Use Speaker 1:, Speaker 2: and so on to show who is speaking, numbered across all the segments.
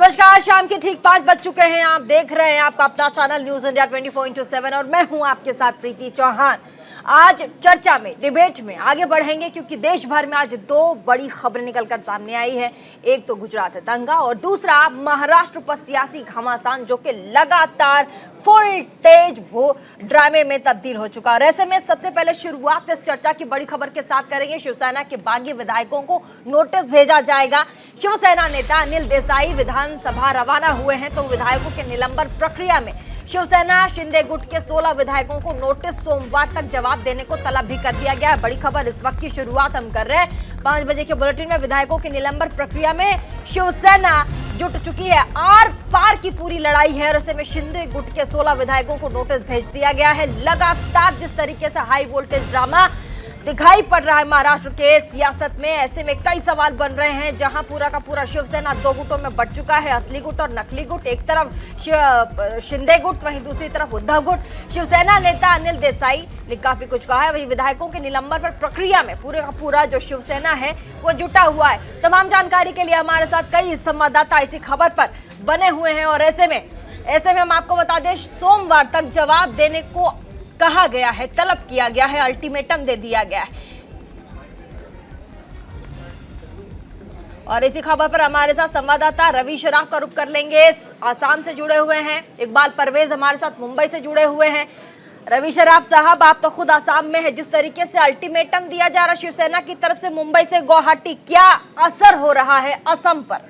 Speaker 1: नमस्कार, शाम के ठीक 5 बज चुके हैं। आप देख रहे हैं आपका अपना चैनल न्यूज इंडिया 24/7 और मैं हूं आपके साथ प्रीति चौहान। आज चर्चा में, डिबेट में आगे बढ़ेंगे क्योंकि देश भर में आज दो बड़ी खबरें निकलकर सामने आई है। एक तो गुजरात दंगा और दूसरा महाराष्ट्र पर सियासी घमासान जो कि लगातार फुल तेज ड्रामे में तब्दील हो चुका है। ऐसे में सबसे पहले शुरुआत इस चर्चा की बड़ी खबर के साथ करेंगे। शिवसेना के बागी विधायकों को नोटिस भेजा जाएगा। शिवसेना नेता अनिल देसाई विधानसभा रवाना हुए हैं तो विधायकों के निलंबन प्रक्रिया में शिवसेना शिंदे गुट के 16 विधायकों को नोटिस सोमवार तक जवाब देने को तलब भी कर दिया गया है। बड़ी खबर इस वक्त की शुरुआत हम कर रहे हैं 5 बजे के बुलेटिन में। विधायकों के निलंबन प्रक्रिया में शिवसेना जुट चुकी है। आर पार की पूरी लड़ाई है और ऐसे में शिंदे गुट के 16 विधायकों को नोटिस भेज दिया गया है। लगातार जिस तरीके से हाई वोल्टेज ड्रामा दिखाई पड़ रहा है महाराष्ट्र के सियासत में, ऐसे में कई सवाल बन रहे हैं। जहां पूरा का पूरा शिवसेना दो गुटों में बट चुका है, असली गुट और नकली गुट। एक तरफ शिंदे गुट, वहीं दूसरी तरफ उद्धव गुट। शिवसेना नेता अनिल देसाई ने काफी कुछ कहा है। वहीं विधायकों के निलंबन पर प्रक्रिया में पूरे का पूरा जो शिवसेना है वो जुटा हुआ है। तमाम जानकारी के लिए हमारे साथ कई संवाददाता इसी खबर पर बने हुए हैं और ऐसे में हम आपको बता दें, सोमवार तक जवाब देने को कहा गया है, तलब किया गया है, अल्टीमेटम दे दिया गया है। और इसी खबर पर हमारे साथ संवाददाता रवि शराफ का रुख कर लेंगे। आसाम से जुड़े हुए हैं। इकबाल परवेज हमारे साथ मुंबई से जुड़े हुए हैं। रवि शराफ साहब, आप तो खुद आसाम में है। जिस तरीके से अल्टीमेटम दिया जा रहा शिवसेना की तरफ से मुंबई से गुवाहाटी, क्या असर हो रहा है असम पर?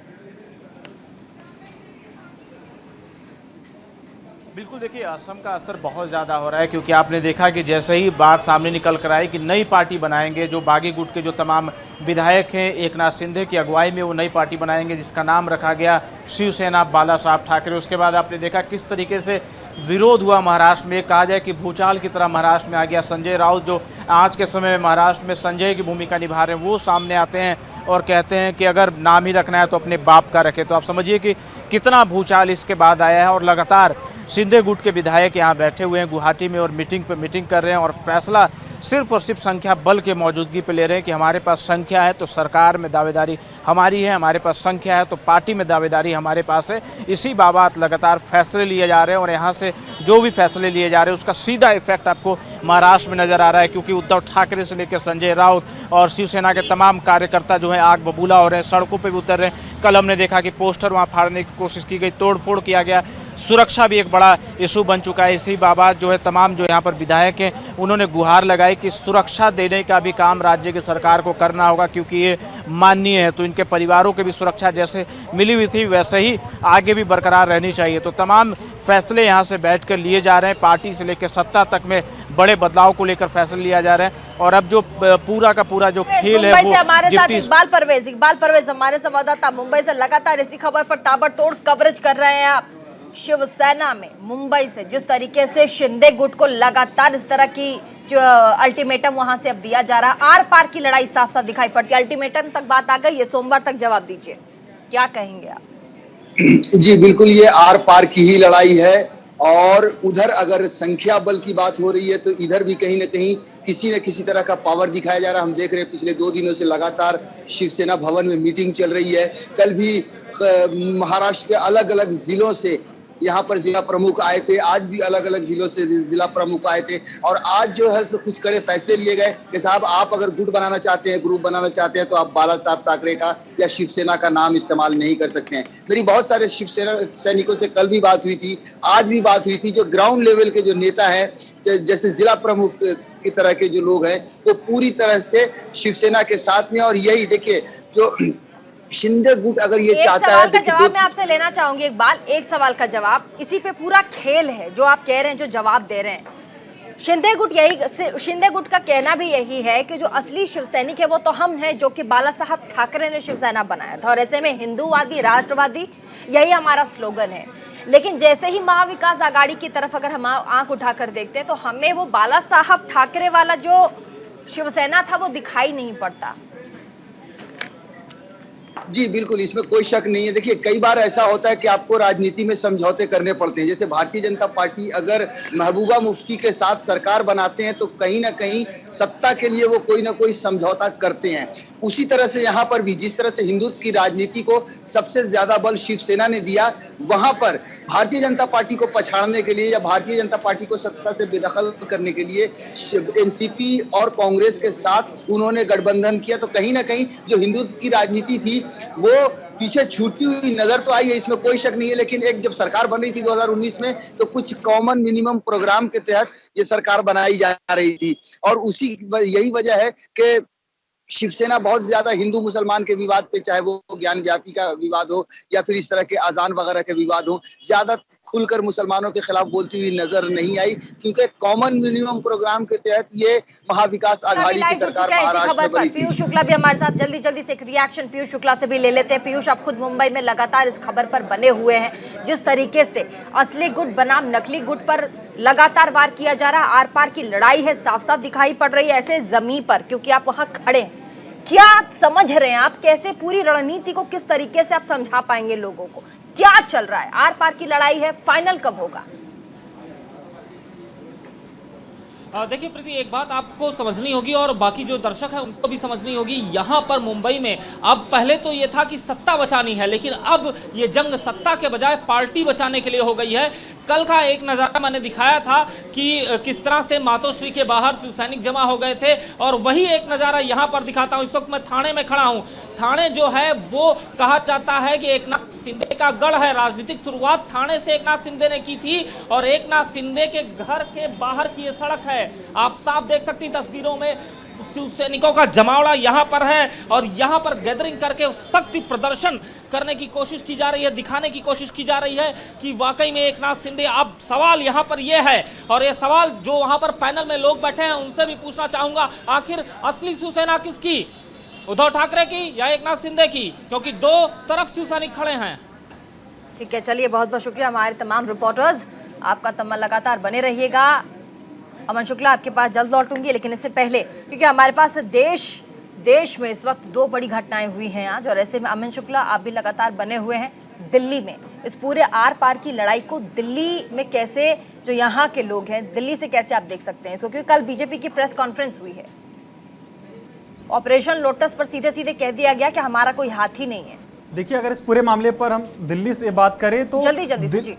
Speaker 2: बिल्कुल, देखिए असम का असर बहुत ज़्यादा हो रहा है क्योंकि आपने देखा कि जैसे ही बात सामने निकल कर आई कि नई पार्टी बनाएंगे, जो बागी गुट के जो तमाम विधायक हैं एकनाथ शिंदे की अगुवाई में वो नई पार्टी बनाएंगे जिसका नाम रखा गया शिवसेना बाला साहब ठाकरे। उसके बाद आपने देखा किस तरीके से विरोध हुआ महाराष्ट्र में। कहा जाए कि भूचाल की तरह महाराष्ट्र में आ गया। संजय राउत जो आज के समय में महाराष्ट्र में संजय की भूमिका निभा रहे हैं, वो सामने आते हैं और कहते हैं कि अगर नाम ही रखना है तो अपने बाप का रखे। तो आप समझिए कि कितना भूचाल इसके बाद आया है और लगातार शिंदे गुट के विधायक यहाँ बैठे हुए हैं गुवाहाटी में और मीटिंग पे मीटिंग कर रहे हैं और फैसला सिर्फ और सिर्फ संख्या बल के मौजूदगी पे ले रहे हैं कि हमारे पास संख्या है तो सरकार में दावेदारी हमारी है, हमारे पास संख्या है तो पार्टी में दावेदारी हमारे पास है। इसी बाबत लगातार फैसले लिए जा रहे हैं और यहाँ से जो भी फैसले लिए जा रहे हैं उसका सीधा इफेक्ट आपको महाराष्ट्र में नजर आ रहा है क्योंकि उद्धव ठाकरे से लेकर संजय राउत और शिवसेना के तमाम कार्यकर्ता जो हैं आग बबूला हो रहे हैं, सड़कों पर भी उतर रहे हैं। कल हमने देखा कि पोस्टर वहाँ फाड़ने की कोशिश की गई, तोड़फोड़ किया गया। सुरक्षा भी एक बड़ा इशू बन चुका है। इसी बाबत जो है तमाम जो यहाँ पर विधायक हैं उन्होंने गुहार लगाई कि सुरक्षा देने का भी काम राज्य की सरकार को करना होगा क्योंकि ये माननीय है। तो इनके परिवारों के भी सुरक्षा जैसे मिली हुई थी वैसे ही आगे भी बरकरार रहनी चाहिए। तो तमाम फैसले यहाँ से बैठकर लिए जा रहे हैं। पार्टी से लेकर सत्ता तक में बड़े बदलाव को लेकर फैसले लिया जा रहे हैं और अब जो पूरा का पूरा जो खेल है वो
Speaker 1: हमारे साथ इकबाल परवेज हमारे संवाददाता मुंबई से लगातार इसी खबर पर ताबड़तोड़ कवरेज कर रहे हैं। आप शिवसेना में मुंबई से जिस तरीके से शिंदे गुट को लगातार इस तरह की जो अल्टीमेटम वहां से अब दिया जा रहा, आर पार की लड़ाई साफ साफ दिखाई पड़ती है। अल्टीमेटम तक बात आ गई है, सोमवार तक जवाब दीजिए, क्या कहेंगे आप?
Speaker 3: जी बिल्कुल, ये आर पार की ही लड़ाई है और उधर अगर संख्या बल की बात हो रही है तो इधर भी कहीं ना कहीं किसी न किसी तरह का पावर दिखाया जा रहा है। हम देख रहे हैं पिछले 2 दिनों से लगातार शिवसेना भवन में मीटिंग चल रही है। कल भी महाराष्ट्र के अलग अलग जिलों से यहाँ पर जिला प्रमुख आए थे, आज भी अलग अलग जिलों से जिला प्रमुख आए थे और आज जो है सो कुछ कड़े फैसले लिए गए कि साहब आप अगर गुट बनाना चाहते हैं, ग्रुप बनाना चाहते हैं तो आप बाला साहब ठाकरे का या शिवसेना का नाम इस्तेमाल नहीं कर सकते हैं। मेरी बहुत सारे शिवसेना सैनिकों से कल भी बात हुई थी, आज भी बात हुई थी। जो ग्राउंड लेवल के जो नेता हैं, जैसे जिला प्रमुख की तरह के जो लोग हैं, वो पूरी तरह से शिवसेना के साथ में। और यही देखिए जो शिंदे गुट अगर ये चाहता है,
Speaker 1: जवाब मैं आपसे लेना चाहूंगी इकबाल, एक सवाल का जवाब। इसी पे पूरा खेल है जो आप कह रहे हैं, जो जवाब दे रहे हैं। शिंदे गुट का कहना भी यही है कि जो असली शिवसैनिक है वो तो हम हैं जो कि बाला साहब ठाकरे ने शिवसेना बनाया था और ऐसे में हिंदूवादी राष्ट्रवादी यही हमारा स्लोगन है। लेकिन जैसे ही महाविकास आघाड़ी की तरफ अगर हम आंख उठाकर देखते हैं तो हमें वो बाला साहब ठाकरे वाला जो शिवसेना था वो दिखाई नहीं पड़ता।
Speaker 3: जी बिल्कुल, इसमें कोई शक नहीं है। देखिए, कई बार ऐसा होता है कि आपको राजनीति में समझौते करने पड़ते हैं। जैसे भारतीय जनता पार्टी अगर महबूबा मुफ्ती के साथ सरकार बनाते हैं तो कहीं ना कहीं सत्ता के लिए वो कोई ना कोई समझौता करते हैं। उसी तरह से यहाँ पर भी जिस तरह से हिंदुत्व की राजनीति को सबसे ज्यादा बल शिवसेना ने दिया, वहां पर भारतीय जनता पार्टी को पछाड़ने के लिए या भारतीय जनता पार्टी को सत्ता से बेदखल करने के लिए एनसीपी और कांग्रेस के साथ उन्होंने गठबंधन किया। तो कहीं ना कहीं जो हिंदुत्व की राजनीति थी वो पीछे छूटती हुई नजर तो आई है, इसमें कोई शक नहीं है। लेकिन एक जब सरकार बन रही थी 2019 में, तो कुछ कॉमन मिनिमम प्रोग्राम के तहत ये सरकार बनाई जा रही थी और उसी यही वजह है कि शिवसेना बहुत ज्यादा हिंदू मुसलमान के विवाद पे, चाहे वो ज्ञान व्यापी का विवाद हो या फिर इस तरह के अजान वगैरह के विवाद हो, ज्यादा खुलकर मुसलमानों के खिलाफ बोलती हुई नजर नहीं आई, क्योंकि कॉमन मिनिमम प्रोग्राम के तहत ये महाविकास आघाड़ी की सरकार महाराष्ट्र में बनी थी।
Speaker 1: पीयूष शुक्ला भी हमारे साथ जल्दी से एक रिएक्शन पीयूष शुक्ला से भी ले लेते हैं। पीयूष, आप खुद मुंबई में लगातार इस खबर पर बने हुए हैं, जिस तरीके से असली गुट बनाम नकली गुट पर लगातार वार किया जा रहा है, आर पार की लड़ाई है, साफ साफ दिखाई पड़ रही है ऐसे जमीन पर, क्योंकि आप वहां खड़े हैं। क्या समझ रहे हैं आप, कैसे पूरी रणनीति को किस तरीके से आप समझा पाएंगे लोगों को, क्या चल रहा है? आर पार की लड़ाई है, फाइनल कब होगा?
Speaker 4: देखिए प्रीति, एक बात आपको समझनी होगी और बाकी जो दर्शक है उनको भी समझनी होगी। यहाँ पर मुंबई में अब पहले तो ये था कि सत्ता बचानी है, लेकिन अब ये जंग सत्ता के बजाय पार्टी बचाने के लिए हो गई है। कल का एक नज़ारा मैंने दिखाया था कि किस तरह से मातोश्री के बाहर शिव सैनिक जमा हो गए थे, और वही एक नज़ारा यहाँ पर दिखाता हूँ। इस वक्त मैं थाने में खड़ा हूँ। थाने जो है वो कहा जाता है कि एकनाथ शिंदे का गढ़ है। राजनीतिक शुरुआत थाने से एकनाथ शिंदे ने की थी और एकनाथ शिंदे के घर के बाहर की ये सड़क है, आप साफ देख सकती तस्वीरों में। शिव सैनिकों का जमावड़ा यहाँ पर है और यहाँ पर गैदरिंग करके शक्ति प्रदर्शन करने की कोशिश की जा रही है, दिखाने की कोशिश की जा रही है कि वाकई में एकनाथ शिंदे। अब सवाल यहाँ पर यह है, और ये सवाल जो वहाँ पर पैनल में लोग बैठे हैं उनसे भी पूछना चाहूंगा, आखिर असली शिवसेना किसकी, उद्धव ठाकरे की या एकनाथ शिंदे की? क्योंकि दो तरफ शिव सैनिक खड़े हैं।
Speaker 1: ठीक है, चलिए बहुत बहुत शुक्रिया हमारे तमाम रिपोर्टर्स, आपका तमाम लगातार बने रहिएगा। अमन शुक्ला, आपके पास जल्द लौटूंगी, लेकिन इससे पहले क्योंकि हमारे पास देश में इस वक्त दो बड़ी घटनाएं हुई हैं आज, और ऐसे में अमन शुक्ला आप भी लगातार बने हुए हैं दिल्ली में। इस पूरे आर पार की लड़ाई को दिल्ली में कैसे, जो यहाँ के लोग हैं दिल्ली से कैसे आप देख सकते हैं इसको, क्योंकि कल बीजेपी की प्रेस कॉन्फ्रेंस हुई है, ऑपरेशन लोटस पर सीधे सीधे कह दिया गया कि हमारा कोई हाथ ही नहीं है।
Speaker 5: देखिए, अगर इस पूरे मामले पर हम दिल्ली से बात करें तो
Speaker 1: जल्दी से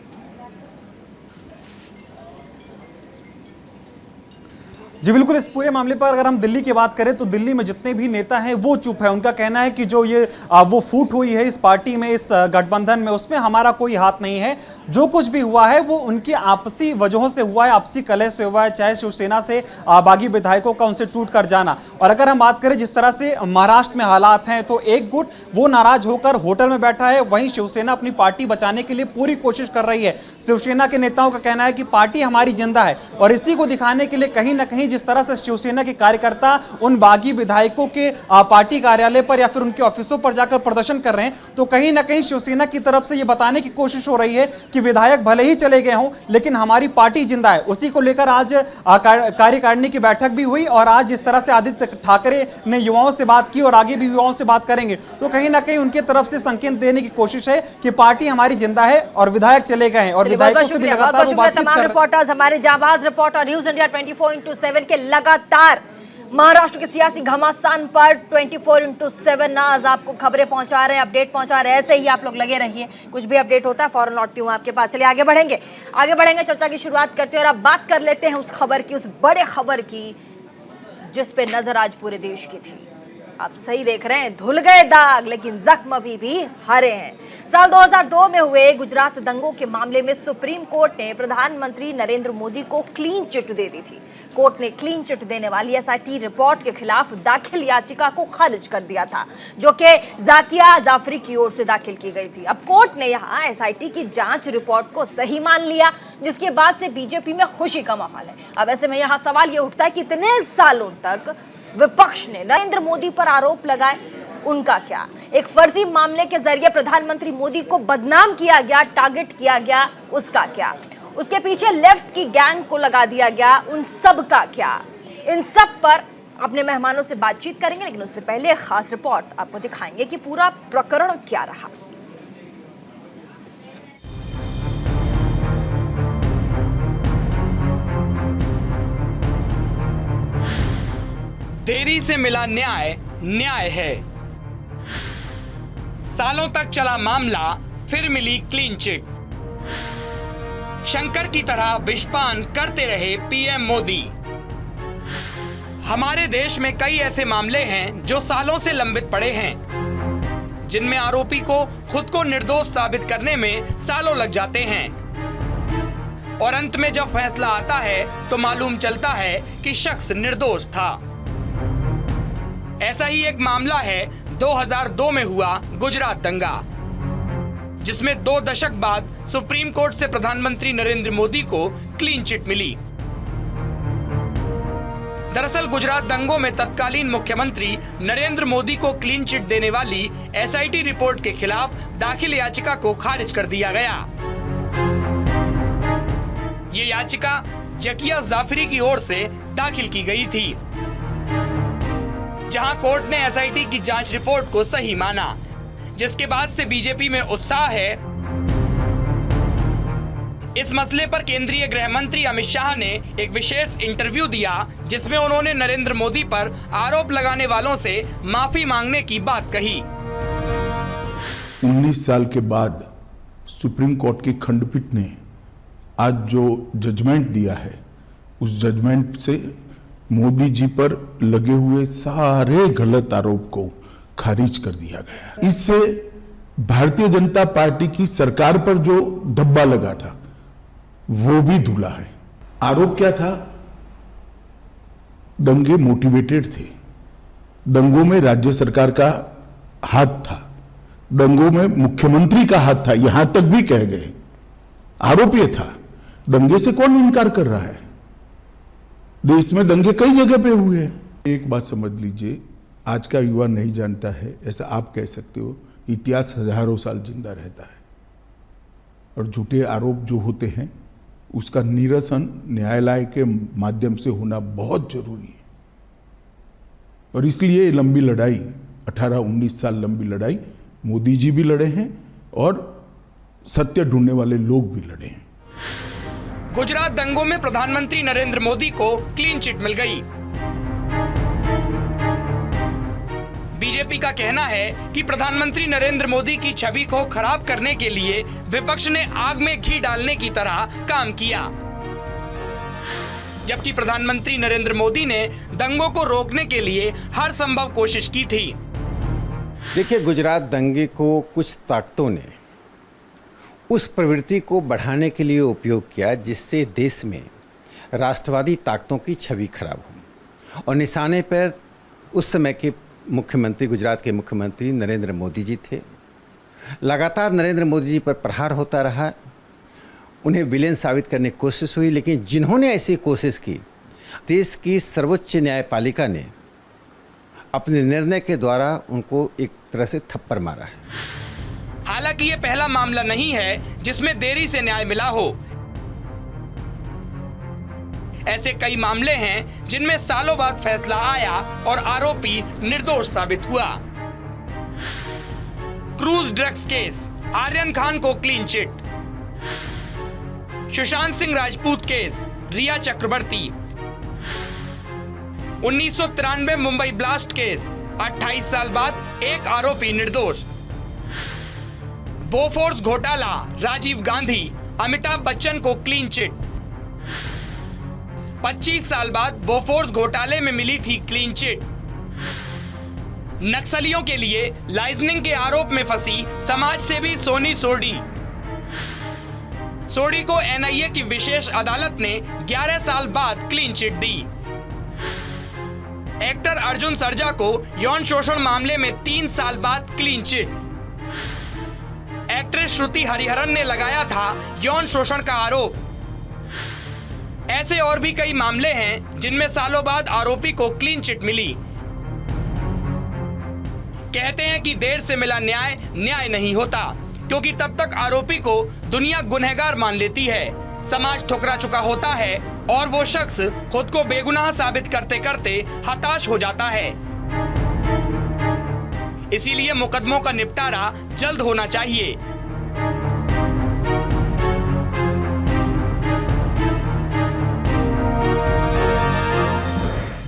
Speaker 5: जी बिल्कुल, इस पूरे मामले पर अगर हम दिल्ली की बात करें तो दिल्ली में जितने भी नेता हैं वो चुप है। उनका कहना है कि जो ये वो फूट हुई है इस पार्टी में, इस गठबंधन में, उसमें हमारा कोई हाथ नहीं है। जो कुछ भी हुआ है वो उनकी आपसी वजहों से हुआ है, आपसी कलह से हुआ है, चाहे शिवसेना से बागी विधायकों का उनसे टूट कर जाना। और अगर हम बात करें जिस तरह से महाराष्ट्र में हालात हैं, तो एक गुट वो नाराज होकर होटल में बैठा है, वहीं शिवसेना अपनी पार्टी बचाने के लिए पूरी कोशिश कर रही है। शिवसेना के नेताओं का कहना है कि पार्टी हमारी जिंदा है, और इसी को दिखाने के लिए कहीं ना कहीं जिस तरह से शिवसेना के कार्यकर्ता उन बागी विधायकों के पार्टी कार्यालय पर या फिर उनके ऑफिसों पर जाकर प्रदर्शन कर रहे हैं, तो कहीं ना कहीं शिवसेना की तरफ से यह बताने की कोशिश हो रही है कि विधायक भले ही चले गए हों लेकिन हमारी पार्टी जिंदा है। उसी को लेकर आज कार्यकारिणी की बैठक भी हुई, और आज जिस तरह से आदित्य ठाकरे ने युवाओं से बात की और आगे भी युवाओं से बात करेंगे, तो कहीं ना कहीं उनकी तरफ से संकेत देने की कोशिश है कि पार्टी हमारी जिंदा है और विधायक चले गए हैं। और विधायकों से भी लगातार बातचीत कर
Speaker 1: रिपोर्टर्स, हमारे जाबाज रिपोर्टर न्यूज इंडिया 24/7 के लगातार महाराष्ट्र के सियासी घमासान पर 24/7 आज आपको खबरें पहुंचा रहे हैं, अपडेट पहुंचा रहे हैं। ऐसे ही आप लोग लगे रहिए, कुछ भी अपडेट होता है फौरन लौटती हूँ आपके पास। चलिए आगे बढ़ेंगे, चर्चा की शुरुआत करते हैं और अब बात कर लेते हैं उस खबर की, उस बड़े खबर की जिस पे नजर आज पूरे देश की थी। आप सही देख रहे हैं, धुल गए दाग लेकिन जख्म अभी भी हरे हैं। साल 2002 में हुए गुजरात दंगों के मामले में सुप्रीम कोर्ट ने प्रधानमंत्री नरेंद्र मोदी को क्लीन चिट दे दी थी। कोर्ट ने क्लीन चिट देने वाली एसआईटी रिपोर्ट के खिलाफ दाखिल याचिका को खारिज कर दिया था, जो कि जाकिया जाफरी की ओर से दाखिल की गई थी। अब कोर्ट ने यहाँ एसआईटी की जांच रिपोर्ट को सही मान लिया, जिसके बाद से बीजेपी में खुशी का माहौल है। अब ऐसे में यहाँ सवाल ये उठता है कि इतने सालों तक विपक्ष ने नरेंद्र मोदी पर आरोप लगाए, उनका क्या? एक फर्जी मामले के जरिए प्रधानमंत्री मोदी को बदनाम किया गया, टारगेट किया गया, उसका क्या? उसके पीछे लेफ्ट की गैंग को लगा दिया गया, उन सब का क्या? इन सब पर अपने मेहमानों से बातचीत करेंगे, लेकिन उससे पहले एक खास रिपोर्ट आपको दिखाएंगे कि पूरा प्रकरण क्या रहा।
Speaker 6: देरी से मिला न्याय, न्याय है। सालों तक चला मामला, फिर मिली क्लीन चिट। शंकर की तरह विषपान करते रहे पीएम मोदी। हमारे देश में कई ऐसे मामले हैं जो सालों से लंबित पड़े हैं, जिनमें आरोपी को खुद को निर्दोष साबित करने में सालों लग जाते हैं और अंत में जब फैसला आता है तो मालूम चलता है कि शख्स निर्दोष था। ऐसा ही एक मामला है 2002 में हुआ गुजरात दंगा, जिसमें 2 दशक बाद सुप्रीम कोर्ट से प्रधानमंत्री नरेंद्र मोदी को क्लीन चिट मिली। दरअसल गुजरात दंगों में तत्कालीन मुख्यमंत्री नरेंद्र मोदी को क्लीन चिट देने वाली एसआईटी रिपोर्ट के खिलाफ दाखिल याचिका को खारिज कर दिया गया। ये याचिका जकिया जाफरी की ओर से दाखिल की गई थी, जहां कोर्ट ने एसआईटी की जांच रिपोर्ट को सही माना, जिसके बाद से बीजेपी में उत्साह है। इस मसले पर केंद्रीय गृह मंत्री अमित शाह ने एक विशेष इंटरव्यू दिया, जिसमें उन्होंने नरेंद्र मोदी पर आरोप लगाने वालों से माफी मांगने की बात कही।
Speaker 7: 19 साल के बाद सुप्रीम कोर्ट की खंडपीठ ने आज जो जजमेंट दिया है, उस जजमेंट से मोदी जी पर लगे हुए सारे गलत आरोप को खारिज कर दिया गया। इससे भारतीय जनता पार्टी की सरकार पर जो धब्बा लगा था वो भी धुला है। आरोप क्या था? दंगे मोटिवेटेड थे, दंगों में राज्य सरकार का हाथ था, दंगों में मुख्यमंत्री का हाथ था, यहां तक भी कह गए। आरोप यह था, दंगे से कौन इनकार कर रहा है? देश में दंगे कई जगह पे हुए हैं। एक बात समझ लीजिए, आज का युवा नहीं जानता है, ऐसा आप कह सकते हो, इतिहास हजारों साल जिंदा रहता है और झूठे आरोप जो होते हैं उसका निरसन न्यायालय के माध्यम से होना बहुत जरूरी है। और इसलिए लंबी लड़ाई, 18-19 साल लंबी लड़ाई मोदी जी भी लड़े हैं और सत्य ढूंढने वाले लोग भी लड़े हैं।
Speaker 6: गुजरात दंगों में प्रधानमंत्री नरेंद्र मोदी को क्लीन चिट मिल गई। बीजेपी का कहना है कि प्रधानमंत्री नरेंद्र मोदी की छवि को खराब करने के लिए विपक्ष ने आग में घी डालने की तरह काम किया, जबकि प्रधानमंत्री नरेंद्र मोदी ने दंगों को रोकने के लिए हर संभव कोशिश की थी।
Speaker 8: देखिए, गुजरात दंगे को कुछ ताकतों ने उस प्रवृत्ति को बढ़ाने के लिए उपयोग किया जिससे देश में राष्ट्रवादी ताकतों की छवि खराब हो, और निशाने पर उस समय के मुख्यमंत्री, गुजरात के मुख्यमंत्री नरेंद्र मोदी जी थे। लगातार नरेंद्र मोदी जी पर प्रहार होता रहा, उन्हें विलेन साबित करने की कोशिश हुई, लेकिन जिन्होंने ऐसी कोशिश की, देश की सर्वोच्च न्यायपालिका ने अपने निर्णय के द्वारा उनको एक तरह से थप्पड़ मारा है।
Speaker 6: हालांकि ये पहला मामला नहीं है जिसमें देरी से न्याय मिला हो। ऐसे कई मामले हैं जिनमें सालों बाद फैसला आया और आरोपी निर्दोष साबित हुआ। Cruise drugs case, Aryan Khan को clean chit. Sushant Singh Rajput case, Rhea Chakraborty. 1993 Mumbai blast case, 28 साल बाद एक आरोपी निर्दोष। बोफोर्स घोटाला, राजीव गांधी, अमिताभ बच्चन को क्लीन चिट। 25 साल बाद बोफोर्स घोटाले में मिली थी क्लीन चिट। नक्सलियों के लिए लाइजनिंग के आरोप में फंसी समाज सेवी सोनी सोडी। सोडी को एनआईए की विशेष अदालत ने 11 साल बाद क्लीन चिट दी। एक्टर अर्जुन सरजा को यौन शोषण मामले में 3 साल बाद clean chit. Actress Shruti Hariharan ने लगाया था यौन शोषण का आरोप। ऐसे और भी कई मामले हैं जिनमें सालों बाद आरोपी को क्लीन चिट मिली। कहते हैं कि देर से मिला न्याय, न्याय नहीं होता, क्योंकि तब तक आरोपी को दुनिया गुनहगार मान लेती है, समाज ठुकरा चुका होता है और वो शख्स खुद को बेगुनाह साबित करते करते हताश हो जाता है। इसीलिए मुकदमों का निपटारा जल्द होना चाहिए।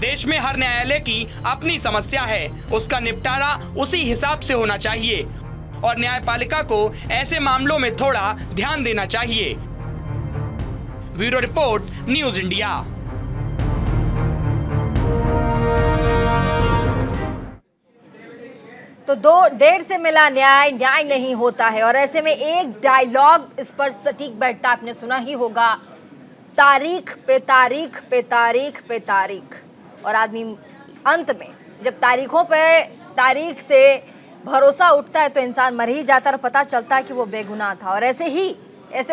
Speaker 6: देश में हर न्यायालय की अपनी समस्या है, उसका निपटारा उसी हिसाब से होना चाहिए और न्यायपालिका को ऐसे मामलों में थोड़ा ध्यान देना चाहिए। Bureau report, news India.
Speaker 1: तो 2-1.5 से मिला न्याय न्याय नहीं होता है और ऐसे में एक डायलॉग इस पर सटीक बैठता, आपने सुना ही होगा, तारीख पे तारीख पे तारीख पे तारीख। और आदमी अंत में जब तारीख से भरोसा उठता है तो इंसान मर ही जाता है और पता चलता है कि वो बेगुनाह था। और ऐसे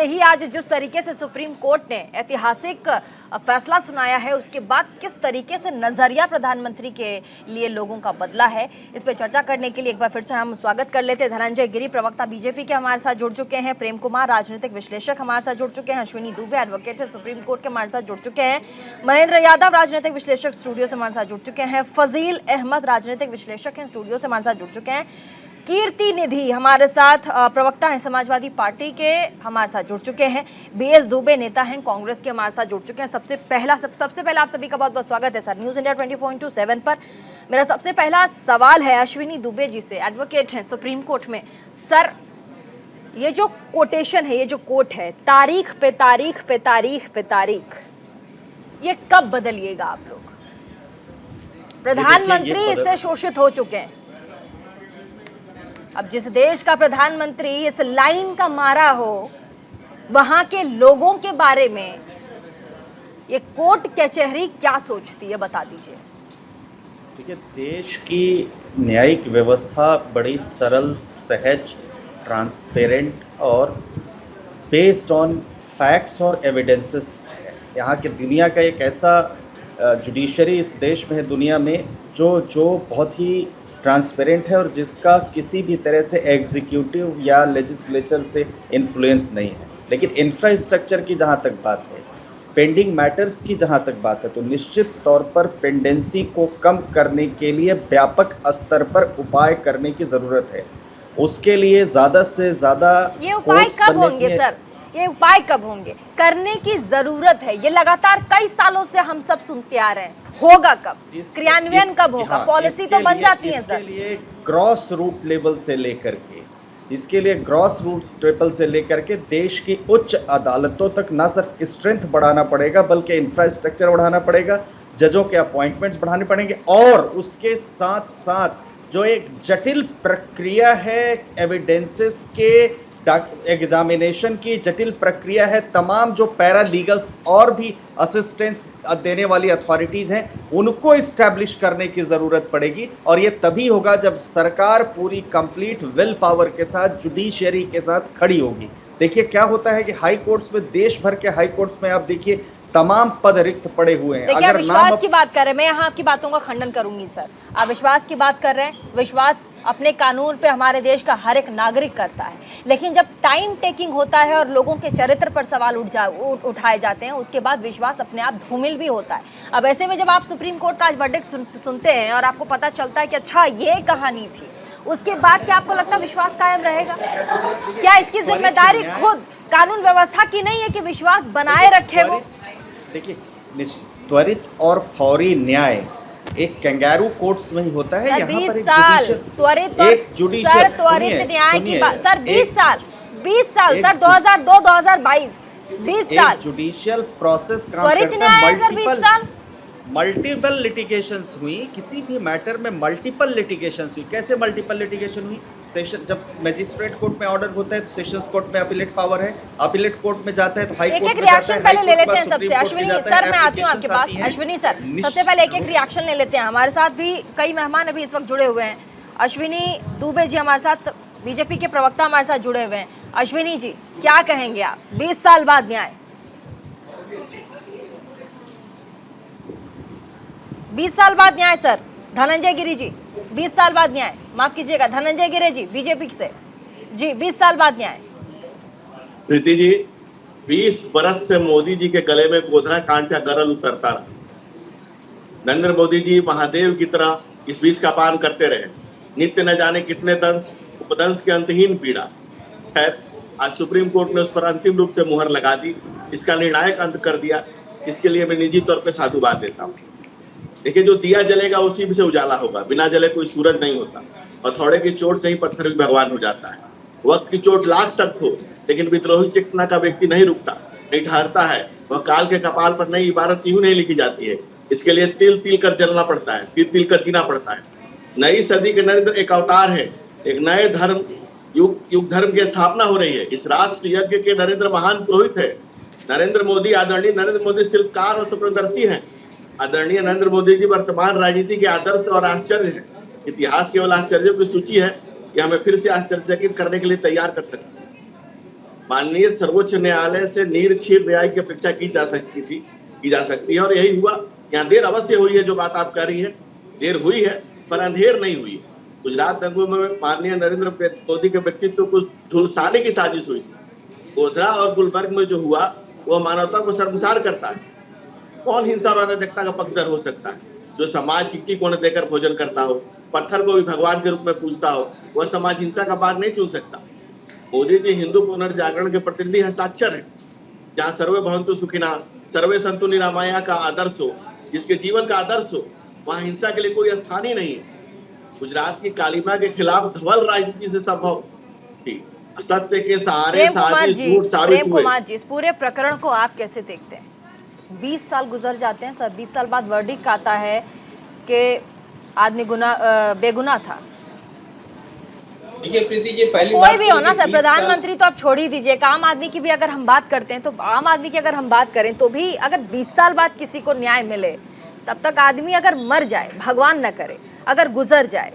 Speaker 1: ही आज जिस तरीके से सुप्रीम कोर्ट ने ऐतिहासिक फैसला सुनाया है, उसके बाद किस तरीके से नजरिया प्रधानमंत्री के लिए लोगों का बदला है, इस पर चर्चा करने के लिए एक बार फिर से हम स्वागत कर लेते हैं। धनंजय गिरी, प्रवक्ता बीजेपी के, हमारे साथ जुड़ चुके हैं। प्रेम कुमार, राजनीतिक विश्लेषक, हमारे साथ जुड़ चुके हैं। अश्विनी दुबे, एडवोकेट है, सुप्रीम कोर्ट के, हमारे साथ जुड़ चुके हैं। महेंद्र यादव, राजनीतिक विश्लेषक, स्टूडियो से हमारे साथ जुड़ चुके हैं। फजील अहमद, राजनीतिक विश्लेषक हैं, स्टूडियो से हमारे साथ जुड़ चुके हैं। कीर्ति निधि हमारे साथ प्रवक्ता हैं समाजवादी पार्टी के, हमारे साथ जुड़ चुके हैं। बीएस दुबे, नेता हैं कांग्रेस के, हमारे साथ जुड़ चुके हैं। सबसे पहला आप सभी का बहुत बहुत स्वागत है सर न्यूज इंडिया 24/7 पर। मेरा सबसे पहला सवाल है अश्विनी दुबे जी से, एडवोकेट हैं सुप्रीम कोर्ट में। सर, ये जो कोटेशन है, ये जो कोट है, तारीख पे तारीख पे तारीख पे तारीख, ये कब बदलिएगा आप लोग? प्रधानमंत्री इससे शोषित हो चुके हैं। अब जिस देश का प्रधानमंत्री इस लाइन का मारा हो, वहां के लोगों के बारे में ये कोर्ट कचहरी क्या सोचती है, बता दीजिए।
Speaker 9: देखिए, देश की न्यायिक व्यवस्था बड़ी सरल, सहज, ट्रांसपेरेंट और बेस्ड ऑन फैक्ट्स और एविडेंसेस है। यहाँ के दुनिया का एक ऐसा जुडिशरी इस देश में है, दुनिया में, जो बहुत ही ट्रांसपेरेंट है और जिसका किसी भी तरह से एग्जीक्यूटिव या लेजिस्लेचर से इन्फ्लुएंस नहीं है। लेकिन इंफ्रास्ट्रक्चर की जहाँ तक बात है, पेंडिंग मैटर्स की जहाँ तक बात है, तो निश्चित तौर पर पेंडेंसी को कम करने के लिए व्यापक स्तर पर उपाय करने की ज़रूरत है। उसके लिए ज़्यादा से ज़्यादा
Speaker 1: ये उपाय कब होंगे सर? ये उपाय कब होंगे? करने की ज़रूरत है, ये लगातार कई सालों से हम सब सुनते आ रहे हैं। होगा कब? क्रियान्वयन कब होगा? पॉलिसी तो बन जाती है सर।
Speaker 9: इसके लिए ग्रॉस रूट लेवल से लेकर के देश की उच्च अदालतों तक न सिर्फ स्ट्रेंथ बढ़ाना पड़ेगा, बल्कि इंफ्रास्ट्रक्चर बढ़ाना पड़ेगा, जजों के अपॉइंटमेंट्स बढ़ाने पड़ेंगे और उसके साथ साथ जो एक जटिल प्रक्रिया है, एविडेंसेस के एग्जामिनेशन की जटिल प्रक्रिया है, तमाम जो पैरा लीगल्स और भी असिस्टेंस देने वाली अथॉरिटीज हैं, उनको इस्टेब्लिश करने की ज़रूरत पड़ेगी। और ये तभी होगा जब सरकार पूरी कंप्लीट विल पावर के साथ, जुडिशरी के साथ खड़ी होगी। देखिए क्या होता है कि हाई कोर्ट्स में, देश भर के हाई कोर्ट्स में आप देखिए तमाम पद रिक्त पड़े हुए हैं।
Speaker 1: देखिए, विश्वास की बात कर रहे हैं, मैं यहाँ आपकी बातों का खंडन करूंगी सर। आप विश्वास की बात कर रहे हैं, विश्वास अपने कानून पे हमारे देश का हर एक नागरिक करता है, लेकिन जब टाइम टेकिंग होता है और लोगों के चरित्र पर सवाल उठाए जाते हैं, उसके बाद विश्वास अपने आप धूमिल भी होता है। अब ऐसे में जब आप सुप्रीम कोर्ट का आज वर्डिक्ट सुनते हैं और आपको पता चलता है कि अच्छा ये कहानी थी, उसके बाद क्या आपको लगता है विश्वास कायम रहेगा? क्या इसकी जिम्मेदारी खुद कानून व्यवस्था की नहीं है कि विश्वास बनाए रखे वो?
Speaker 9: देखिए, त्वरित और फौरी न्याय एक कैंगारू कोर्ट्स में ही होता है।
Speaker 1: यहाँ पर 20 साल त्वरित न्याय की बात सर, 20 साल सर, 2002-2022 20 साल
Speaker 9: जुडिशियल प्रोसेस
Speaker 1: त्वरित न्याय है सर। 20 साल
Speaker 9: मल्टीपल लिटिगेशंस हुई, किसी भी मैटर में मल्टीपल लिटिगेशंस हुई। कैसे मल्टीपल लिटिगेशन हुई? सेशन, जब मैजिस्ट्रेट कोर्ट में ऑर्डर होता है तो सेशंस कोर्ट में अपीलेट पावर है, अपीलेट कोर्ट में जाता है तो हाई कोर्ट में जाता है।
Speaker 1: एक रिएक्शन पहले ले लेते हैं सबसे। अश्विनी सर, मैं आती हूँ आपके पास। अश्विनी सर, सबसे पहले एक रिएक्शन ले लेते हैं। हमारे साथ भी कई मेहमान अभी इस वक्त जुड़े हुए हैं। अश्विनी दुबे जी हमारे साथ, बीजेपी के प्रवक्ता हमारे साथ जुड़े हुए हैं। अश्विनी जी, क्या कहेंगे आप? 20 साल बाद न्याय, 20 साल बाद न्याय सर। धनंजय गिरी जी, 20 साल बाद न्याय, माफ कीजिएगा, धनंजय गिरी जी बीजेपी से जी, 20 साल बाद न्याय।
Speaker 10: प्रीति जी, 20 बरस से मोदी जी के गले में गोधरा कांड का गरल उतरता रहा। नरेंद्र मोदी जी महादेव की तरह इस विष का पान करते रहे। नित्य न जाने कितने दंश, उपदंश की अंतहीन पीड़ा। खैर, आज सुप्रीम कोर्ट ने उस पर अंतिम रूप से मुहर लगा दी, इसका निर्णायक अंत कर दिया। इसके लिए मैं निजी तौर पे साधुवाद देता हूँ। देखिए, जो दिया जलेगा उसी से उजाला होगा। बिना जले कोई सूरज नहीं होता। हथौड़े की चोट से ही पत्थर भी भगवान हो जाता है। वक्त की चोट लाख सख्त हो, लेकिन विद्रोही चेतना का व्यक्ति नहीं रुकता, नहीं ठहरता है। वह काल के कपाल पर नई इबारत यूं नहीं लिखी जाती है। इसके लिए तिल तिल कर जलना पड़ता है, तिल तिल कर जीना पड़ता है। नई सदी के नरेंद्र एक अवतार है। एक नए धर्म युग धर्म की स्थापना हो रही है। इस राष्ट्र यज्ञ के नरेंद्र महान पुरोहित है। नरेंद्र मोदी, आदरणीय नरेंद्र मोदी शिल्पकार और स्वप्नदर्शी हैं। आदरणीय नरेंद्र मोदी जी वर्तमान राजनीति के आदर्श और आश्चर्य है। इतिहास केवल आश्चर्यों की सूची है, यह हमें फिर से आश्चर्यचकित करने के लिए तैयार कर सकती है। माननीय सर्वोच्च न्यायालय से निर्छीर न्याय की अपेक्षा की जा सकती है और यही हुआ। यहाँ देर अवश्य हुई है, जो बात आप कह रही है, देर हुई है, पर अंधेर नहीं हुई। गुजरात दंगों में माननीय नरेंद्र मोदी के व्यक्तित्व को झुलसाने की साजिश हुई। गोधरा और गुलबर्ग में जो हुआ वह मानवता को शर्मसार करता है। कौन हिंसा और अराजकता का पक्षधर हो सकता है? जो समाज चिट्ठी कोण देकर भोजन करता हो, पत्थर को भी भगवान के रूप में पूजता हो, वह समाज हिंसा का मार्ग नहीं चुन सकता। मोदी जी हिंदू पुनर्जागरण के प्रतिनिधि हस्ताक्षर है। जहाँ सर्वे भवन्तु सुखिनः, सर्वे सन्तु निरामया का आदर्श हो, जिसके जीवन का आदर्श हो, वहाँ हिंसा के लिए कोई स्थान ही नहीं है। गुजरात की कालीमा के खिलाफ धवल राजनीति से संभव थी। असत्य के सहारे साजिश झूठ साबित हुए।
Speaker 1: प्रेम कुमार जी, इस पूरे प्रकरण को आप कैसे देखते हैं? 20 साल गुजर जाते हैं सर, 20 साल बाद वर्डिक्ट आता है कि आदमी बेगुनाह था।
Speaker 11: देखिए प्रीति जी, पहली
Speaker 1: कोई भी हो ना सर, प्रधानमंत्री तो आप छोड़ ही दीजिए, आम आदमी की भी अगर हम बात करते हैं तो आम आदमी की अगर हम बात करें तो भी अगर 20 साल बाद किसी को न्याय मिले, तब तक आदमी अगर मर जाए, भगवान न करे, अगर गुजर जाए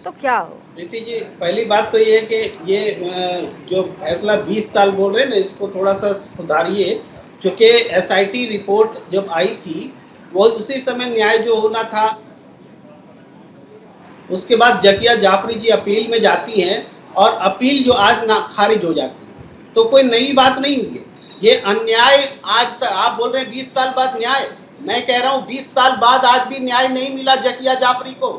Speaker 1: तो क्या हो?
Speaker 11: प्रीति जी, पहली बात तो ये है कि ये जो फैसला 20 साल बोल रहे हैं ना, इसको थोड़ा सा सुधारिए। चूँकि SIT रिपोर्ट जब आई थी वो उसी समय न्याय जो होना था। उसके बाद जकिया जाफरी जी अपील में जाती हैं और अपील जो आज ना खारिज हो जाती है, तो कोई नई बात नहीं हुई है। ये अन्याय आज तक आप बोल रहे हैं 20 साल बाद न्याय, मैं कह रहा हूँ 20 साल बाद आज भी न्याय नहीं मिला जकिया जाफरी को।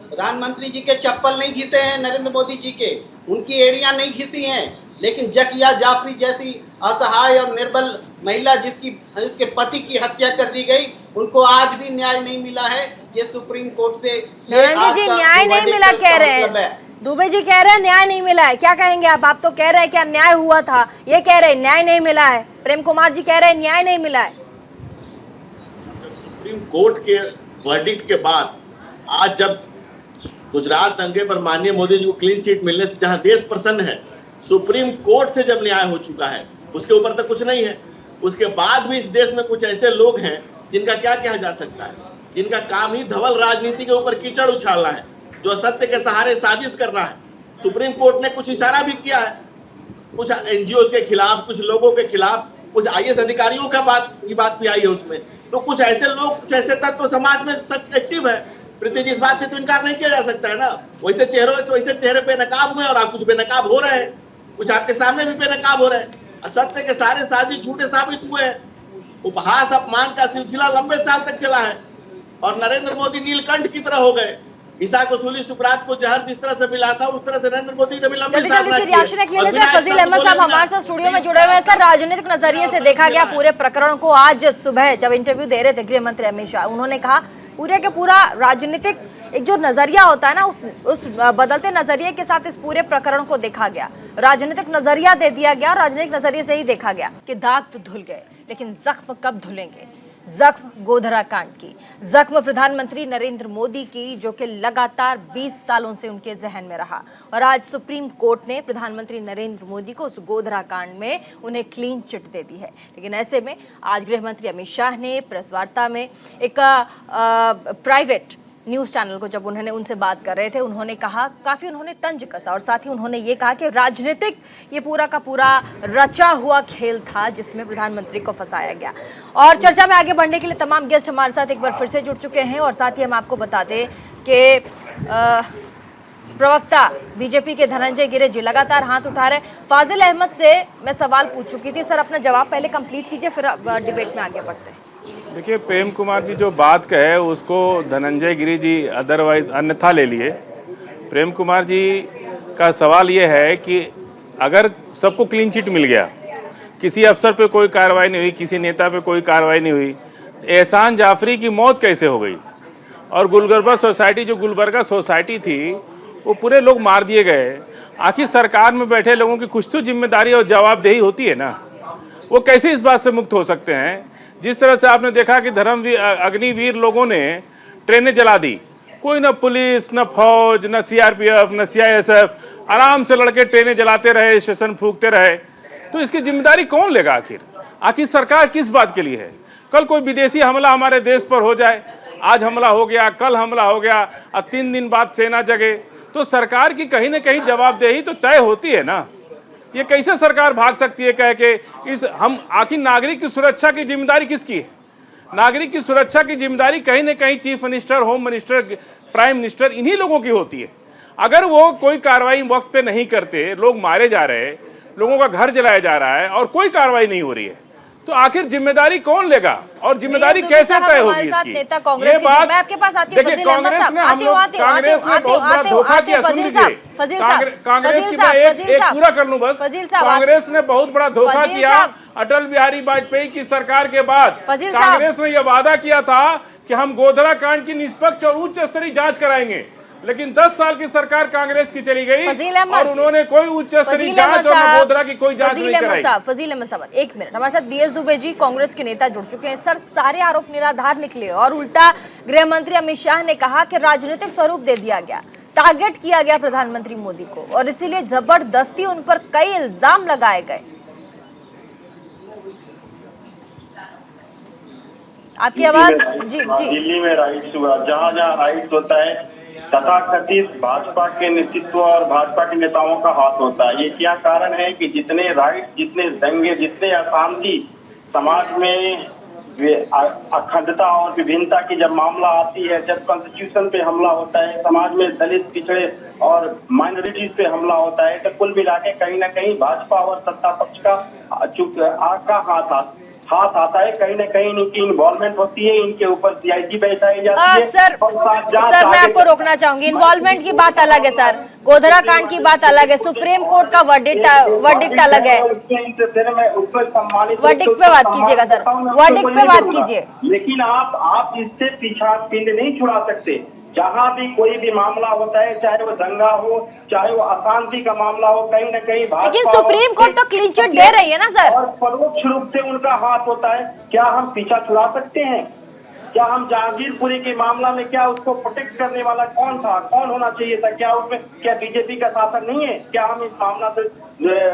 Speaker 11: प्रधानमंत्री जी के चप्पल नहीं घिसे हैं नरेंद्र मोदी जी के, उनकी एड़ियां नहीं घिसी हैं, लेकिन जकिया जाफरी जैसी असहाय और निर्बल महिला जिसके पति की हत्या कर दी गई, उनको आज भी न्याय नहीं मिला है। ये सुप्रीम कोर्ट से
Speaker 1: जी न्याय नहीं मिला कह रहे हैं, दुबे जी कह रहे हैं न्याय नहीं मिला है। क्या कहेंगे आप तो कह रहे हैं क्या न्याय हुआ था, ये कह रहे हैं न्याय नहीं मिला है। प्रेम कुमार जी कह रहे हैं न्याय नहीं मिला है।
Speaker 10: सुप्रीम कोर्ट के वर्डिक्ट के बाद आज जब गुजरात दंगे पर माननीय मोदी जी को क्लीन चिट मिलने से जहां देश प्रसन्न है, सुप्रीम कोर्ट से जब न्याय हो चुका है, उसके ऊपर तक कुछ नहीं है। उसके बाद भी इस देश में कुछ ऐसे लोग हैं जिनका क्या कहा जा सकता है, जिनका काम ही धवल राजनीति के ऊपर कीचड़ उछालना है, जो सत्य के सहारे साजिश करना है। सुप्रीम कोर्ट ने कुछ इशारा भी किया है, कुछ NGOs के खिलाफ, कुछ लोगों के खिलाफ, कुछ IAS अधिकारियों का बात भी आई है उसमें। तो कुछ ऐसे लोग, कुछ ऐसे तत्व समाज में एक्टिव है। प्रीति जी, इस बात से तो इनकार नहीं किया जा सकता है ना। वैसे चेहरे पे नकाब हुए और आप कुछ बेनकाब हो रहे हैं, कुछ आपके सामने भी बेनकाब हो रहे हैं। असत्य के सारे साजिश झूठे साबित हुए हैं। उपहास अपमान का सिलसिला लंबे साल तक चला है और नरेंद्र मोदी नीलकंठ की तरह हो गए। ईसा को सूली सुकरात को जहर जिस तरह से मिला था, उस तरह से नरेंद्र मोदी ने भी लंबे साल
Speaker 1: फजील अहमद साहब हमारे साथ स्टूडियो में जुड़े हुए हैं। सर, राजनीतिक नजरिए से देखा गया पूरे प्रकरण को। आज सुबह जब इंटरव्यू दे रहे थे गृह मंत्री अमित शाह, उन्होंने कहा पूरे के पूरा राजनीतिक एक जो नजरिया होता है ना, उस बदलते नजरिए के साथ इस पूरे प्रकरण को देखा गया, राजनीतिक नजरिया दे दिया गया। राजनीतिक नजरिए से ही देखा गया कि दाग तो धुल गए, लेकिन जख्म कब धुलेंगे? जख्म गोधरा कांड की, जख्म प्रधानमंत्री नरेंद्र मोदी की, जो कि लगातार 20 सालों से उनके जहन में रहा। और आज सुप्रीम कोर्ट ने प्रधानमंत्री नरेंद्र मोदी को उस गोधरा कांड में उन्हें क्लीन चिट दे दी है। लेकिन ऐसे में आज गृह मंत्री अमित शाह ने प्रेस वार्ता में एक प्राइवेट न्यूज़ चैनल को जब उन्होंने उनसे बात कर रहे थे, उन्होंने कहा, काफ़ी उन्होंने तंज कसा और साथ ही उन्होंने ये कहा कि राजनीतिक ये पूरा का पूरा रचा हुआ खेल था जिसमें प्रधानमंत्री को फंसाया गया। और चर्चा में आगे बढ़ने के लिए तमाम गेस्ट हमारे साथ एक बार फिर से जुड़ चुके हैं और साथ ही हम आपको बता दें कि प्रवक्ता बीजेपी के धनंजय गिरे जी लगातार हाथ उठा रहे। फाजिल अहमद से मैं सवाल पूछ चुकी थी, सर अपना जवाब पहले कंप्लीट कीजिए, फिर डिबेट में आगे बढ़ते हैं।
Speaker 12: देखिए, प्रेम कुमार जी जो बात कहे उसको धनंजय गिरी जी अदरवाइज अन्यथा ले लिए। प्रेम कुमार जी का सवाल ये है कि अगर सबको क्लीन चिट मिल गया, किसी अफसर पे कोई कार्रवाई नहीं हुई, किसी नेता पे कोई कार्रवाई नहीं हुई, तो एहसान जाफरी की मौत कैसे हो गई? और गुलबर्गा सोसाइटी, जो गुलबर्गा सोसाइटी थी, वो पूरे लोग मार दिए गए। आखिर सरकार में बैठे लोगों की कुछ तो जिम्मेदारी और जवाबदेही होती है ना, वो कैसे इस बात से मुक्त हो सकते हैं? जिस तरह से आपने देखा कि धर्मवीर अग्निवीर लोगों ने ट्रेनें जला दी, कोई न पुलिस, न फौज, न सीआरपीएफ, न सीआईएसएफ, आराम से लड़के ट्रेनें जलाते रहे, स्टेशन फूंकते रहे। तो इसकी जिम्मेदारी कौन लेगा? आखिर सरकार किस बात के लिए है? कल कोई विदेशी हमला हमारे देश पर हो जाए, आज हमला हो गया, कल हमला हो गया और 3 दिन बाद सेना जगे, तो सरकार की कहीं ना कहीं जवाबदेही तो तय होती है ना। ये कैसे सरकार भाग सकती है कह के हम आखिर नागरिक की सुरक्षा की जिम्मेदारी किसकी है? नागरिक की सुरक्षा की जिम्मेदारी कहीं ना कहीं chief minister, home minister, prime minister, इन्हीं लोगों की होती है। अगर वो कोई कार्रवाई वक्त पे नहीं करते, लोग मारे जा रहे हैं, लोगों का घर जलाया जा रहा है और कोई कार्रवाई नहीं हो रही है, तो आखिर जिम्मेदारी कौन लेगा और जिम्मेदारी कैसे तय होगी इसकी?
Speaker 1: नेता कांग्रेस की, मैं आपके पास आती हूं फजील अहमद साहब,
Speaker 12: कांग्रेस की मैं एक पूरा कर लूं बस। कांग्रेस ने बहुत बड़ा धोखा किया। अटल बिहारी वाजपेयी की सरकार के बाद कांग्रेस ने यह वादा किया था कि हम गोधरा कांड की निष्पक्ष और उच्च स्तरीय जांच कराएंगे, लेकिन 10 साल की सरकार कांग्रेस की चली गई और उन्होंने कोई उच्च स्तरीय जांच और गोधरा की कोई जांच नहीं कराई।
Speaker 1: फजील अहमद साहब, एक मिनट, हमारे साथ बीएस दुबे जी कांग्रेस के नेता जुड़ चुके हैं। सर, सारे आरोप निराधार निकले और उल्टा गृह मंत्री अमित शाह ने कहा कि राजनीतिक स्वरूप दे दिया गया, टारगेट किया गया प्रधानमंत्री मोदी को और इसीलिए जबरदस्ती उन पर कई इल्जाम लगाए गए। आपकी आवाज जी।
Speaker 13: दिल्ली में राइट्स हुआ, जहाँ जहाँ राइट्स होता है तथाकथित भाजपा के नेतृत्व और भाजपा के नेताओं का हाथ होता है। ये क्या कारण है कि जितने राइट, जितने दंगे, जितने अशांति समाज में अखंडता और विभिन्नता की जब मामला आती है, जब कॉन्स्टिट्यूशन पे हमला होता है, समाज में दलित, पिछड़े और माइनॉरिटीज पे हमला होता है, तो कुल मिला के कहीं ना कहीं भाजपा और सत्ता पक्ष का हाथ आता है। कहीं ना कहीं इनकी इन्वॉल्वमेंट होती है, इनके ऊपर सीआईडी बैठाई जाती है।
Speaker 1: सर मैं आपको रोकना चाहूंगी, इन्वॉल्वमेंट की बात अलग है सर, गोधरा कांड की बात अलग है, सुप्रीम कोर्ट का वर्डिक्ट अलग है। वर्डिक्ट पे बात कीजिएगा सर, वर्डिक्ट पे बात कीजिए।
Speaker 13: लेकिन आप इससे पीछा पिंड नहीं छुड़ा सकते। जहाँ भी कोई भी मामला होता है, चाहे वो दंगा हो, चाहे वो अशांति का मामला हो, कहीं न कहीं
Speaker 1: लेकिन सुप्रीम कोर्ट तो क्लीन चिट दे रही है ना सर,
Speaker 13: और परोक्ष रूप से उनका हाथ होता है। क्या हम पीछा छुड़ा सकते हैं? क्या हम जहांगीरपुरी के मामला में क्या उसको प्रोटेक्ट करने वाला कौन था, कौन होना चाहिए था? क्या उसमें क्या बीजेपी का शासन नहीं है? क्या हम इस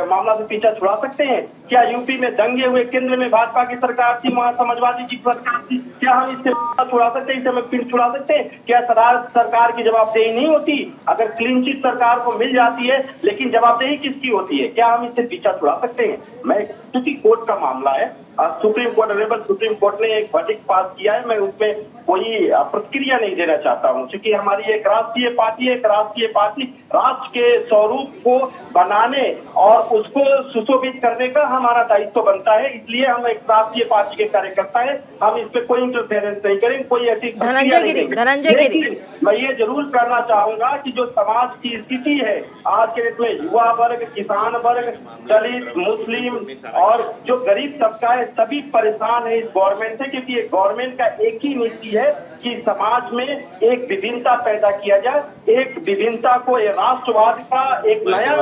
Speaker 13: मामला से पीछा छुड़ा सकते हैं? क्या यूपी में दंगे हुए, केंद्र में भाजपा की सरकार थी, वहाँ समाजवादी की सरकार थी, क्या हम इससे छुड़ा सकते हैं? इससे हम पीछा छुड़ा सकते हैं? क्या सरकार की जवाबदेही नहीं होती? अगर क्लीन चिट सरकार को मिल जाती है, लेकिन जवाबदेही किसकी होती है? क्या हम इससे पीछा छुड़ा सकते हैं? मैं किसी कोर्ट का मामला है, supreme court, honourable supreme court ने एक वर्डिक्ट पास किया है, मैं उसमें कोई प्रतिक्रिया नहीं देना चाहता हूं, क्योंकि हमारी एक राष्ट्रीय पार्टी राष्ट्र के स्वरूप को बनाने और उसको सुशोभित करने का हमारा दायित्व बनता है। इसलिए हम एक राष्ट्रीय पार्टी के कार्यकर्ता है, हम इस पे कोई इंटरफेरेंस नहीं करेंगे, कोई ऐसी
Speaker 1: धनंजय गिरी,
Speaker 13: मैं ये जरूर करना चाहूंगा कि जो समाज की स्थिति है आज के डेट में, युवा वर्ग, किसान वर्ग, दलित, मुस्लिम और जो गरीब तबका है, सभी परेशान है इस गवर्नमेंट से, क्योंकि ये गवर्नमेंट का एक ही नीति है कि समाज में एक विभिन्नता पैदा किया जाए, एक विभिन्नता को राष्ट्रवाद का एक नया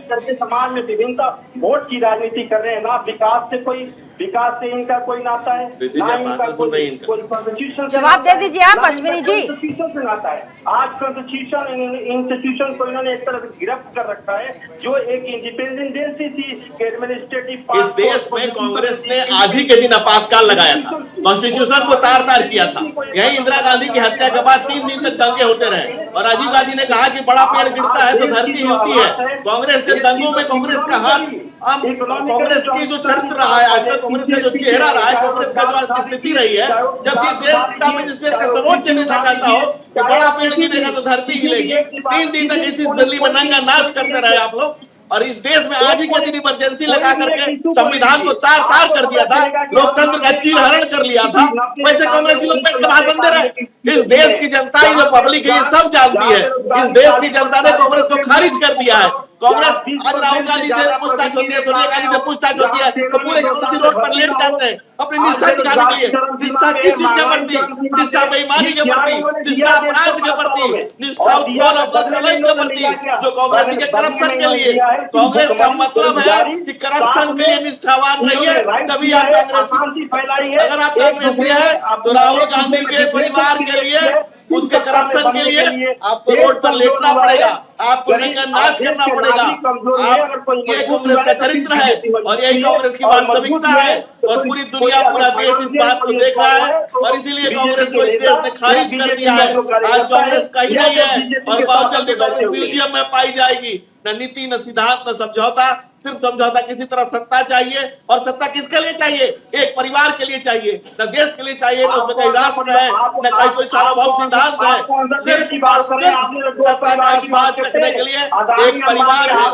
Speaker 13: करके समाज में विभिन्नता, वोट की राजनीति कर रहे हैं। ना विकास से इनका कोई नाता है, ना इनका कोई कॉन्स्टिट्यूशन।
Speaker 1: जवाब दे दीजिए आप अश्विनी जी।
Speaker 13: कॉन्स्टिट्यूशन से नाता है। आज कॉन्स्टिट्यूशन इंस्टीट्यूशन को इन्होंने एक तरह से गिरफ्त कर रखा है, जो एक इंडिपेंडेंसी थी एडमिनिस्ट्रेटिव।
Speaker 10: इस देश में कांग्रेस ने आज ही के दिन आपातकाल लगाया था, कॉन्स्टिट्यूशन को तार किया था। यही इंदिरा गांधी की हत्या के बाद 3 दिन तक दंगे होते रहे और राजीव गांधी ने कहा कि बड़ा पेड़ गिरता है तो धरती हिलती है। कांग्रेस के दंगों में कांग्रेस का हाथ अब कांग्रेस की जो चरित्र रहा है आज तक, कांग्रेस का जो चेहरा रहा है, कांग्रेस का जो आज स्थिति रही है, जब ये देश का जिस देश का सर्वोच्च नेता कहता हो कि बड़ा पेड़ गिरेगा तो धरती हिलेगी, 3 दिन तक इसी दिल्ली में नंगा नाच करते रहे आप लोग, और इस देश में आज ही के दिन इमरजेंसी लगा करके संविधान को तार तार कर दिया था, लोकतंत्र का चीरहरण कर लिया था। वैसे कांग्रेसी लोग बैठ कर भाषण दे रहे। इस देश की जनता, ये जो पब्लिक है, ये सब जानती है, इस देश की जनता ने कांग्रेस को खारिज कर दिया है। कांग्रेस आज राहुल गांधी से पूछताछ होती है, सोनिया गांधी से पूछताछ होती है, तो पूरे कांग्रेसी रोड पर लेट जाते हैं अपनी निष्ठा दिखाने के लिए। निष्ठा किस चीज के प्रति? निष्ठा बेईमानी के प्रति, निष्ठा अपराध के प्रति, निष्ठा उत्थान अपना चलन के प्रति, जो कांग्रेस के करप्शन के लिए। कांग्रेस का मतलब है कि करप्शन के लिए निष्ठावान नहीं है, तभी आप कांग्रेसी। अगर आप कांग्रेसी है तो राहुल गांधी के परिवार के लिए, उनके करप्शन के लिए आपको रोड पर लेटना पड़ेगा, आपको नंगा नाच करना पड़ेगा। ये कांग्रेस का चरित्र है और यही कांग्रेस की वास्तविकता है, और पूरी दुनिया, पूरा देश इस बात को देख रहा है, और इसीलिए कांग्रेस को इस देश ने खारिज कर दिया है। आज कांग्रेस कहीं नहीं है, और बहुत जल्दी कांग्रेस म्यूजियम में पाई जाएगी। न नीति, न सिद्धांत, न समझौता, सिर्फ समझौता। किसी तरह सत्ता चाहिए, और सत्ता किसके लिए चाहिए? एक परिवार के लिए चाहिए, न देश के लिए चाहिए, न उसमें कहीं राष्ट्र है, न कहीं कोई सार्वभौम सिद्धांत है। सिर्फ और सिर्फ सत्ता का स्वाद चखने के लिए एक परिवार है।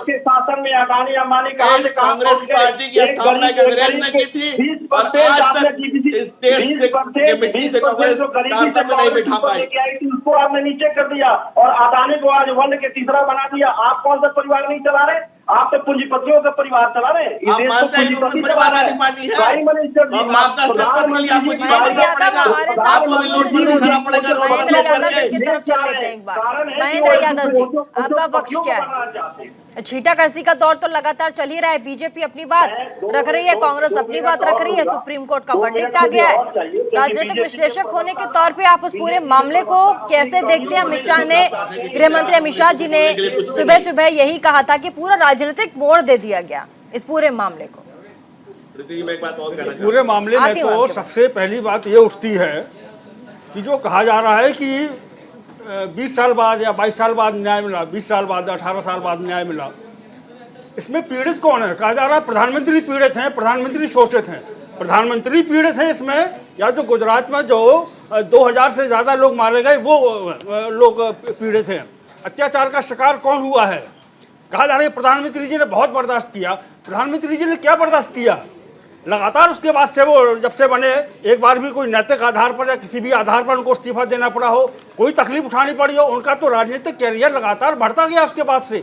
Speaker 10: कांग्रेस पार्टी की स्थापना अंग्रेज ने की थी, और आज तक इस देश से मिट्टी से कांग्रेस तारतम्य में नहीं बिठा पाई।
Speaker 13: उसको आपने नीचे कर दिया और अदानी को आज वर्ल्ड के तीसरा बना दिया। आप कौन सा परिवार नहीं चला रहे? आप तो पूंजीपतियों का परिवार चला रहे हैं।
Speaker 10: आप मानते हैं कि परिवारवादी पार्टी है, और आपका शपथ के लिए आपको जीवन देना पड़ेगा, आपको भी लूट पर खाना पड़ेगा रोड पर लोग करके।
Speaker 1: की तरफ चल लेते हैं एक बार। महेंद्र यादव जी, आपका पक्ष क्या है? छींटाकशी का दौर तो लगातार चल ही रहा है, बीजेपी अपनी बात रख रही है, कांग्रेस अपनी बात रख रही है, सुप्रीम कोर्ट का वर्डिक्ट आ गया है। राजनीतिक विश्लेषक होने के तौर पे आप उस पूरे मामले को कैसे देखते हैं? अमित शाह ने, गृह मंत्री अमित शाह जी ने सुबह सुबह यही कहा था कि पूरा राजनीतिक मोड़ दे दिया गया इस पूरे मामले को।
Speaker 14: पूरे मामले में तो सबसे पहली बात ये उठती है कि जो कहा जा रहा है कि 20 साल बाद या 22 साल बाद न्याय मिला, 20 साल बाद, 18 साल बाद न्याय मिला, इसमें पीड़ित कौन है? कहा जा रहा है प्रधानमंत्री पीड़ित हैं, प्रधानमंत्री शोषित हैं। प्रधानमंत्री पीड़ित हैं इसमें, या जो गुजरात में जो 2000 से ज़्यादा लोग मारे गए वो लोग पीड़ित हैं। अत्याचार का शिकार कौन हुआ है? कहा जा रहा है प्रधानमंत्री जी ने बहुत बर्दाश्त किया। प्रधानमंत्री जी ने क्या बर्दाश्त किया? लगातार उसके बाद से वो जब से बने, एक बार भी कोई नैतिक आधार पर या किसी भी आधार पर उनको इस्तीफा देना पड़ा हो, कोई तकलीफ उठानी पड़ी हो? उनका तो राजनीतिक कैरियर लगातार बढ़ता गया उसके बाद से।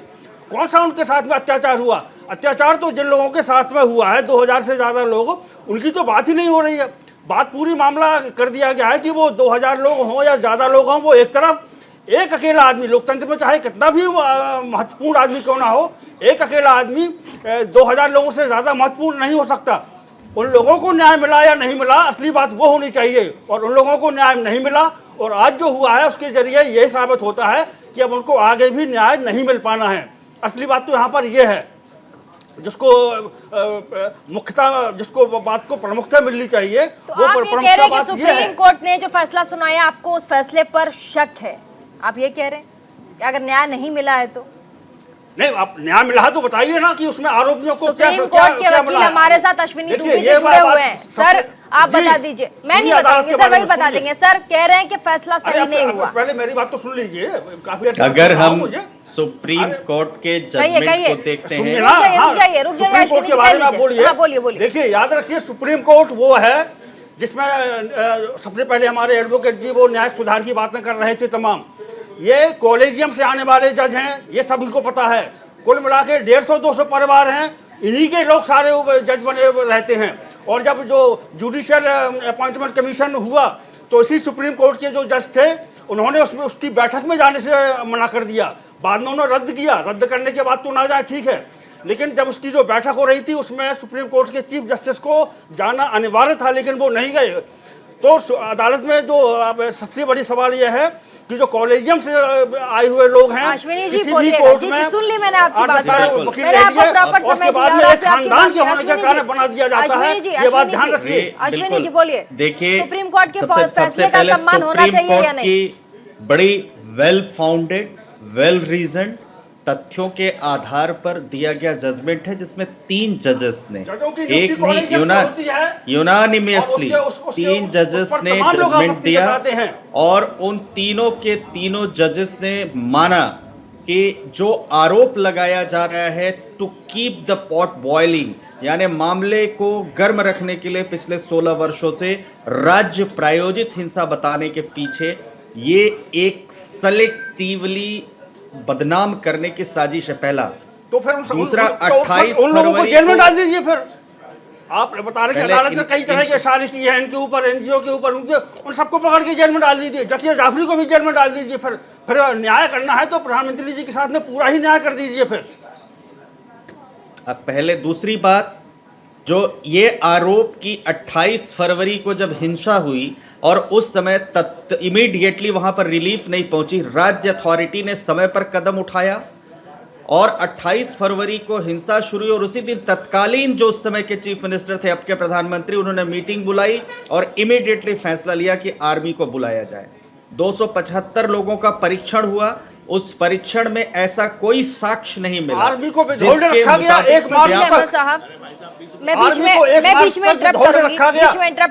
Speaker 14: कौन सा उनके साथ में अत्याचार हुआ? अत्याचार तो जिन लोगों के साथ में हुआ है, 2000 से ज़्यादा लोग, उनकी तो बात ही नहीं हो रही है। बात पूरी मामला कर दिया गया है कि वो 2000 लोग हों या ज़्यादा लोग हों, वो एक तरफ एक अकेला आदमी, लोकतंत्र में चाहे कितना भी महत्वपूर्ण आदमी क्यों ना हो, एक अकेला आदमी 2000 लोगों से ज़्यादा महत्वपूर्ण नहीं हो सकता। उन लोगों को न्याय मिला या नहीं मिला, असली बात वो होनी चाहिए, और उन लोगों को न्याय नहीं मिला। और आज जो हुआ है उसके जरिए ये साबित होता है कि अब उनको आगे भी न्याय नहीं मिल पाना है। असली बात तो यहाँ पर ये है, जिसको मुख्यता, जिसको बात को प्रमुखता मिलनी चाहिए,
Speaker 1: तो
Speaker 14: वो
Speaker 1: आप ये कह रहे हैं कि सुप्रीम कोर्ट ने जो फैसला सुनाया, आपको उस फैसले पर शक है? आप ये कह रहे हैं कि अगर न्याय नहीं मिला है तो?
Speaker 14: नहीं, आप न्याय मिला है तो बताइए ना कि उसमें आरोपियों को क्या
Speaker 1: सुप्रीम कोर्ट के वकील हमारे साथ अश्विनी दुबे जी जुड़े हुए हैं। सर आप बता दीजिए। मैं नहीं बताऊंगी सर, वही बता देंगे। सर कह रहे हैं कि फैसला सही नहीं हुआ।
Speaker 14: पहले मेरी बात तो सुन लीजिए।
Speaker 9: अगर हम सुप्रीम कोर्ट के जजमेंट को देखते हैं,
Speaker 1: रुक जाइए अश्विनी जी, बोलिए।
Speaker 14: देखिए, याद रखिए, सुप्रीम कोर्ट वो है जिसमें सबसे पहले हमारे एडवोकेट जी वो न्यायिक सुधार की बातें कर रहे थे तमाम। ये कॉलेजियम से आने वाले जज हैं, ये सभी को पता है। कुल मिला के 150-200 परिवार हैं, इन्हीं के लोग सारे जज बने रहते हैं। और जब जो जुडिशियल अपॉइंटमेंट कमीशन हुआ तो इसी सुप्रीम कोर्ट के जो जज थे उन्होंने उसमें उसकी बैठक में जाने से मना कर दिया। बाद में उन्होंने रद्द किया। रद्द करने के बाद तो ना जाए, ठीक है, लेकिन जब उसकी जो बैठक हो रही थी उसमें सुप्रीम कोर्ट के चीफ जस्टिस को जाना अनिवार्य था, लेकिन वो नहीं गए। तो अदालत में जो सबसे बड़ी सवाल यह है कि जो कॉलेजियम से आए हुए लोग हैं,
Speaker 1: अश्विनी जी बोलिएगा। जी सुन ली मैंने आपकी बात, मैंने आपको प्रॉपर समय दिया और आपकी
Speaker 14: खानदान के होने का कारण बना दिया जाता है, ये बात ध्यान रखिए।
Speaker 1: अश्विनी जी बोलिए।
Speaker 9: देखिए,
Speaker 1: सुप्रीम कोर्ट के फैसले का सम्मान होना चाहिए या नहीं?
Speaker 9: बड़ी वेल फाउंडेड, वेल रीजन्ड तथ्यों के आधार पर दिया गया जजमेंट है, जिसमें 3 जजेस ने,
Speaker 14: जजों की
Speaker 9: एक
Speaker 14: ड्यूटी कॉलेज जब से होती है
Speaker 9: यूनानिमसली
Speaker 14: और उसके
Speaker 9: 3 जजेस
Speaker 14: उस पर
Speaker 9: ने
Speaker 14: तमाम लोग
Speaker 9: जजमेंट
Speaker 14: आपत्ति
Speaker 9: दिया
Speaker 14: जताते हैं।
Speaker 9: और उन तीनों के तीनों जजेस ने माना कि जो आरोप लगाया जा रहा है to keep the pot boiling, यानी मामले को गर्म रखने के लिए पिछले 16 वर्षों से राज्य प्रायोजित हिंसा बताने के पीछे ये एक सेलेक्टिवली बदनाम करने की साजिश है, पहला।
Speaker 14: तो फिर
Speaker 9: दूसरा,
Speaker 14: उन
Speaker 9: 28
Speaker 14: लोगों को
Speaker 9: फरवरी
Speaker 14: जेल में
Speaker 9: को-
Speaker 14: डाल दीजिए। फिर आप बता रहे कि
Speaker 9: पहले
Speaker 14: अदालत ने
Speaker 9: इन-
Speaker 14: कई तरह के इशारे किए हैं इनके ऊपर, एनजीओ के ऊपर, उन सबको पकड़ के जेल में डाल दीजिए। जकिया जाफरी को भी जेल में डाल दीजिए। फिर न्याय करना है तो प्रधानमंत्री जी के साथ में पूरा ही न्याय कर दीजिए। फिर
Speaker 9: अब पहले दूसरी बात, जो ये आरोप की 28 फरवरी को जब हिंसा हुई और उस समय इमीडिएटली वहां पर रिलीफ नहीं पहुंची, राज्य अथॉरिटी ने समय पर कदम उठाया और 28 फरवरी को हिंसा शुरू हुई और उसी दिन तत्कालीन जो उस समय के चीफ मिनिस्टर थे, अब के प्रधानमंत्री, उन्होंने मीटिंग बुलाई और इमीडिएटली फैसला लिया कि आर्मी को बुलाया जाए। 275 लोगों का परीक्षण हुआ। उस परीक्षण में ऐसा कोई साक्ष्य नहीं मिला।
Speaker 14: आर्मी को विधोल्ड
Speaker 9: जिसके
Speaker 14: रखा गया
Speaker 9: मुताबिक
Speaker 14: एक मार्च
Speaker 1: फजील अहमद साहब, मैं बीच में इंटरप्ट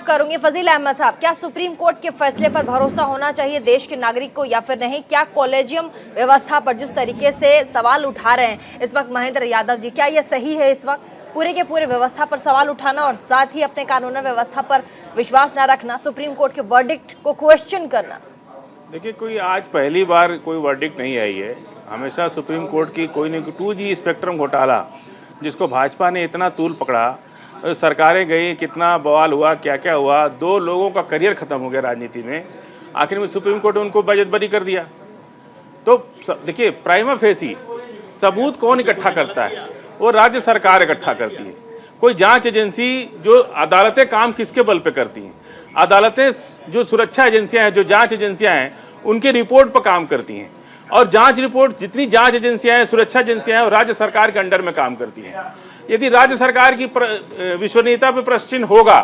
Speaker 1: करूंगी। फजील अहमद साहब, क्या सुप्रीम कोर्ट के फैसले पर भरोसा होना चाहिए देश के नागरिक को या फिर नहीं? क्या कॉलेजियम व्यवस्था पर जिस तरीके से सवाल उठा रहे हैं इस वक्त महेंद्र यादव जी, क्या ये सही है इस वक्त पूरे के पूरे व्यवस्था पर सवाल उठाना और साथ ही अपने कानूनी व्यवस्था पर विश्वास न रखना, सुप्रीम कोर्ट के वर्डिक्ट को क्वेश्चन करना?
Speaker 12: देखिए, कोई आज पहली बार कोई वर्डिक्ट नहीं आई है। हमेशा सुप्रीम कोर्ट की कोई न कोई 2G स्पेक्ट्रम घोटाला, जिसको भाजपा ने इतना तूल पकड़ा, सरकारें गई, कितना बवाल हुआ, क्या क्या हुआ, 2 लोगों का करियर ख़त्म हो गया राजनीति में, आखिर में सुप्रीम कोर्ट ने उनको बरी कर दिया। तो देखिए, प्राइमा फेसी सबूत कौन इकट्ठा करता है? वो राज्य सरकार इकट्ठा करती है। कोई जांच एजेंसी, जो अदालतें काम किसके बल पे करती हैं? अदालतें जो सुरक्षा एजेंसियां हैं, जो जांच एजेंसियां हैं, उनके रिपोर्ट पर काम करती हैं और जांच रिपोर्ट, जितनी जांच एजेंसियां हैं, सुरक्षा एजेंसियां हैं, राज्य सरकार के अंडर में काम करती हैं। यदि राज्य सरकार की विश्वसनीयता पर प्रश्न चिन्ह होगा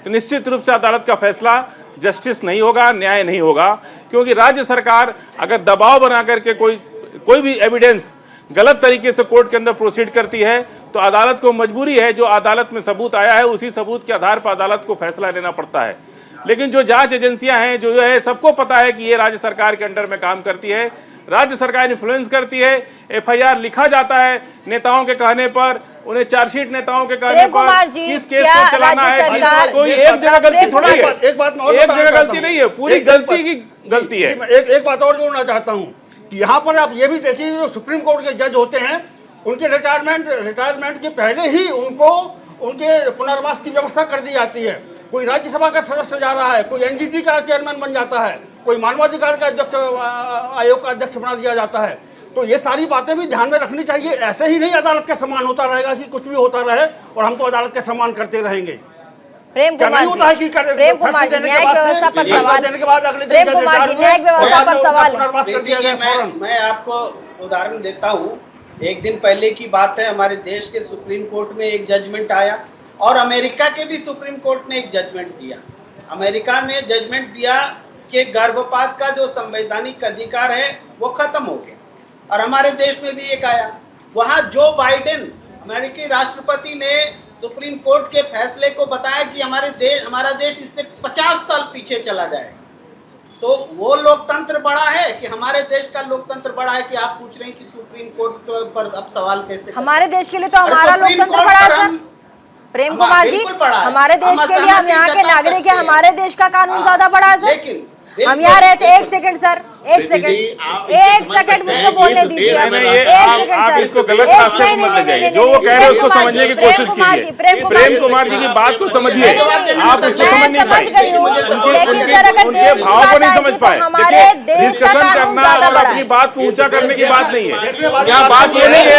Speaker 12: तो निश्चित रूप से अदालत का फैसला जस्टिस नहीं होगा, न्याय नहीं होगा, क्योंकि राज्य सरकार अगर दबाव बना करके कोई भी एविडेंस गलत तरीके से कोर्ट के अंदर प्रोसीड करती है तो अदालत को मजबूरी है, जो अदालत में सबूत आया है उसी सबूत के आधार पर अदालत को फैसला लेना पड़ता है। लेकिन जो जांच एजेंसियां हैं, जो है, सबको पता है कि ये राज्य सरकार के अंडर में काम करती है, राज्य सरकार इन्फ्लुएंस करती है, FIR लिखा जाता है नेताओं के कहने पर, उन्हें चार्जशीट नेताओं के कहने पर, किस केस को चलाना है। कोई एक जगह गलती थोड़ी है, एक जगह गलती नहीं है, पूरी गलती की गलती है।
Speaker 14: एक बात और जोड़ना चाहता हूँ कि यहाँ पर आप ये भी देखिए, जो सुप्रीम कोर्ट के जज होते हैं, उनके रिटायरमेंट के पहले ही उनके पुनर्वास की व्यवस्था कर दी जाती है। कोई राज्यसभा का सदस्य जा रहा है, कोई NGT का चेयरमैन बन जाता है, कोई मानवाधिकार का अध्यक्ष, आयोग का अध्यक्ष बना दिया जाता है। तो ये सारी बातें भी ध्यान में रखनी चाहिए। ऐसे ही नहीं अदालत का सम्मान होता रहेगा कि कुछ भी होता रहे और हम तो अदालत का सम्मान करते रहेंगे।
Speaker 1: प्रेम कुमार जी, न्यायिक व्यवस्था पर सवाल, प्रेम कुमार जी, न्यायिक व्यवस्था पर सवाल।
Speaker 11: मैं आपको उदाहरण देता हूँ। एक दिन पहले की बात है, हमारे देश के सुप्रीम कोर्ट में एक जजमेंट आया और अमेरिका के भी सुप्रीम कोर्ट ने एक जजमेंट दिया। अमेरिका ने जजमेंट दिया कि गर्भपात का जो संवैधानिक अधिकार है वो खत्म हो गया, और हमारे देश में भी एक आया। वहां जो बाइडेन, अमेरिकी राष्ट्रपति, ने सुप्रीम कोर्ट के फैसले को बताया कि हमारा देश इससे 50 साल पीछे चला जाएगा। तो वो लोकतंत्र बड़ा है कि हमारे देश का लोकतंत्र बड़ा है कि आप पूछ रहे हैं कि सुप्रीम कोर्ट पर अब सवाल कैसे?
Speaker 1: हमारे देश के लिए तो हमारा लोकतंत्र बड़ा है सर। प्रेम कुमार जी, हमारे देश के लिए, हम यहाँ के नागरिक हैं, हमारे देश का कानून ज्यादा बड़ा है सर। हम यहाँ रहते, एक सेकंड सर, एक सेकंड मुझको बोलने दीजिए।
Speaker 12: आप इसको गलत रास्ते पर मत ले जाइए। जो वो कह रहे हैं उसको समझने की कोशिश कीजिए। प्रेम कुमार जी की बात को समझिए। आप उसको समझ नहीं पाए, उनके भाव को नहीं समझ पाए। डिस्कशन करना और अपनी बात को ऊंचा करने की बात नहीं है। यहाँ बात ये नहीं है, ये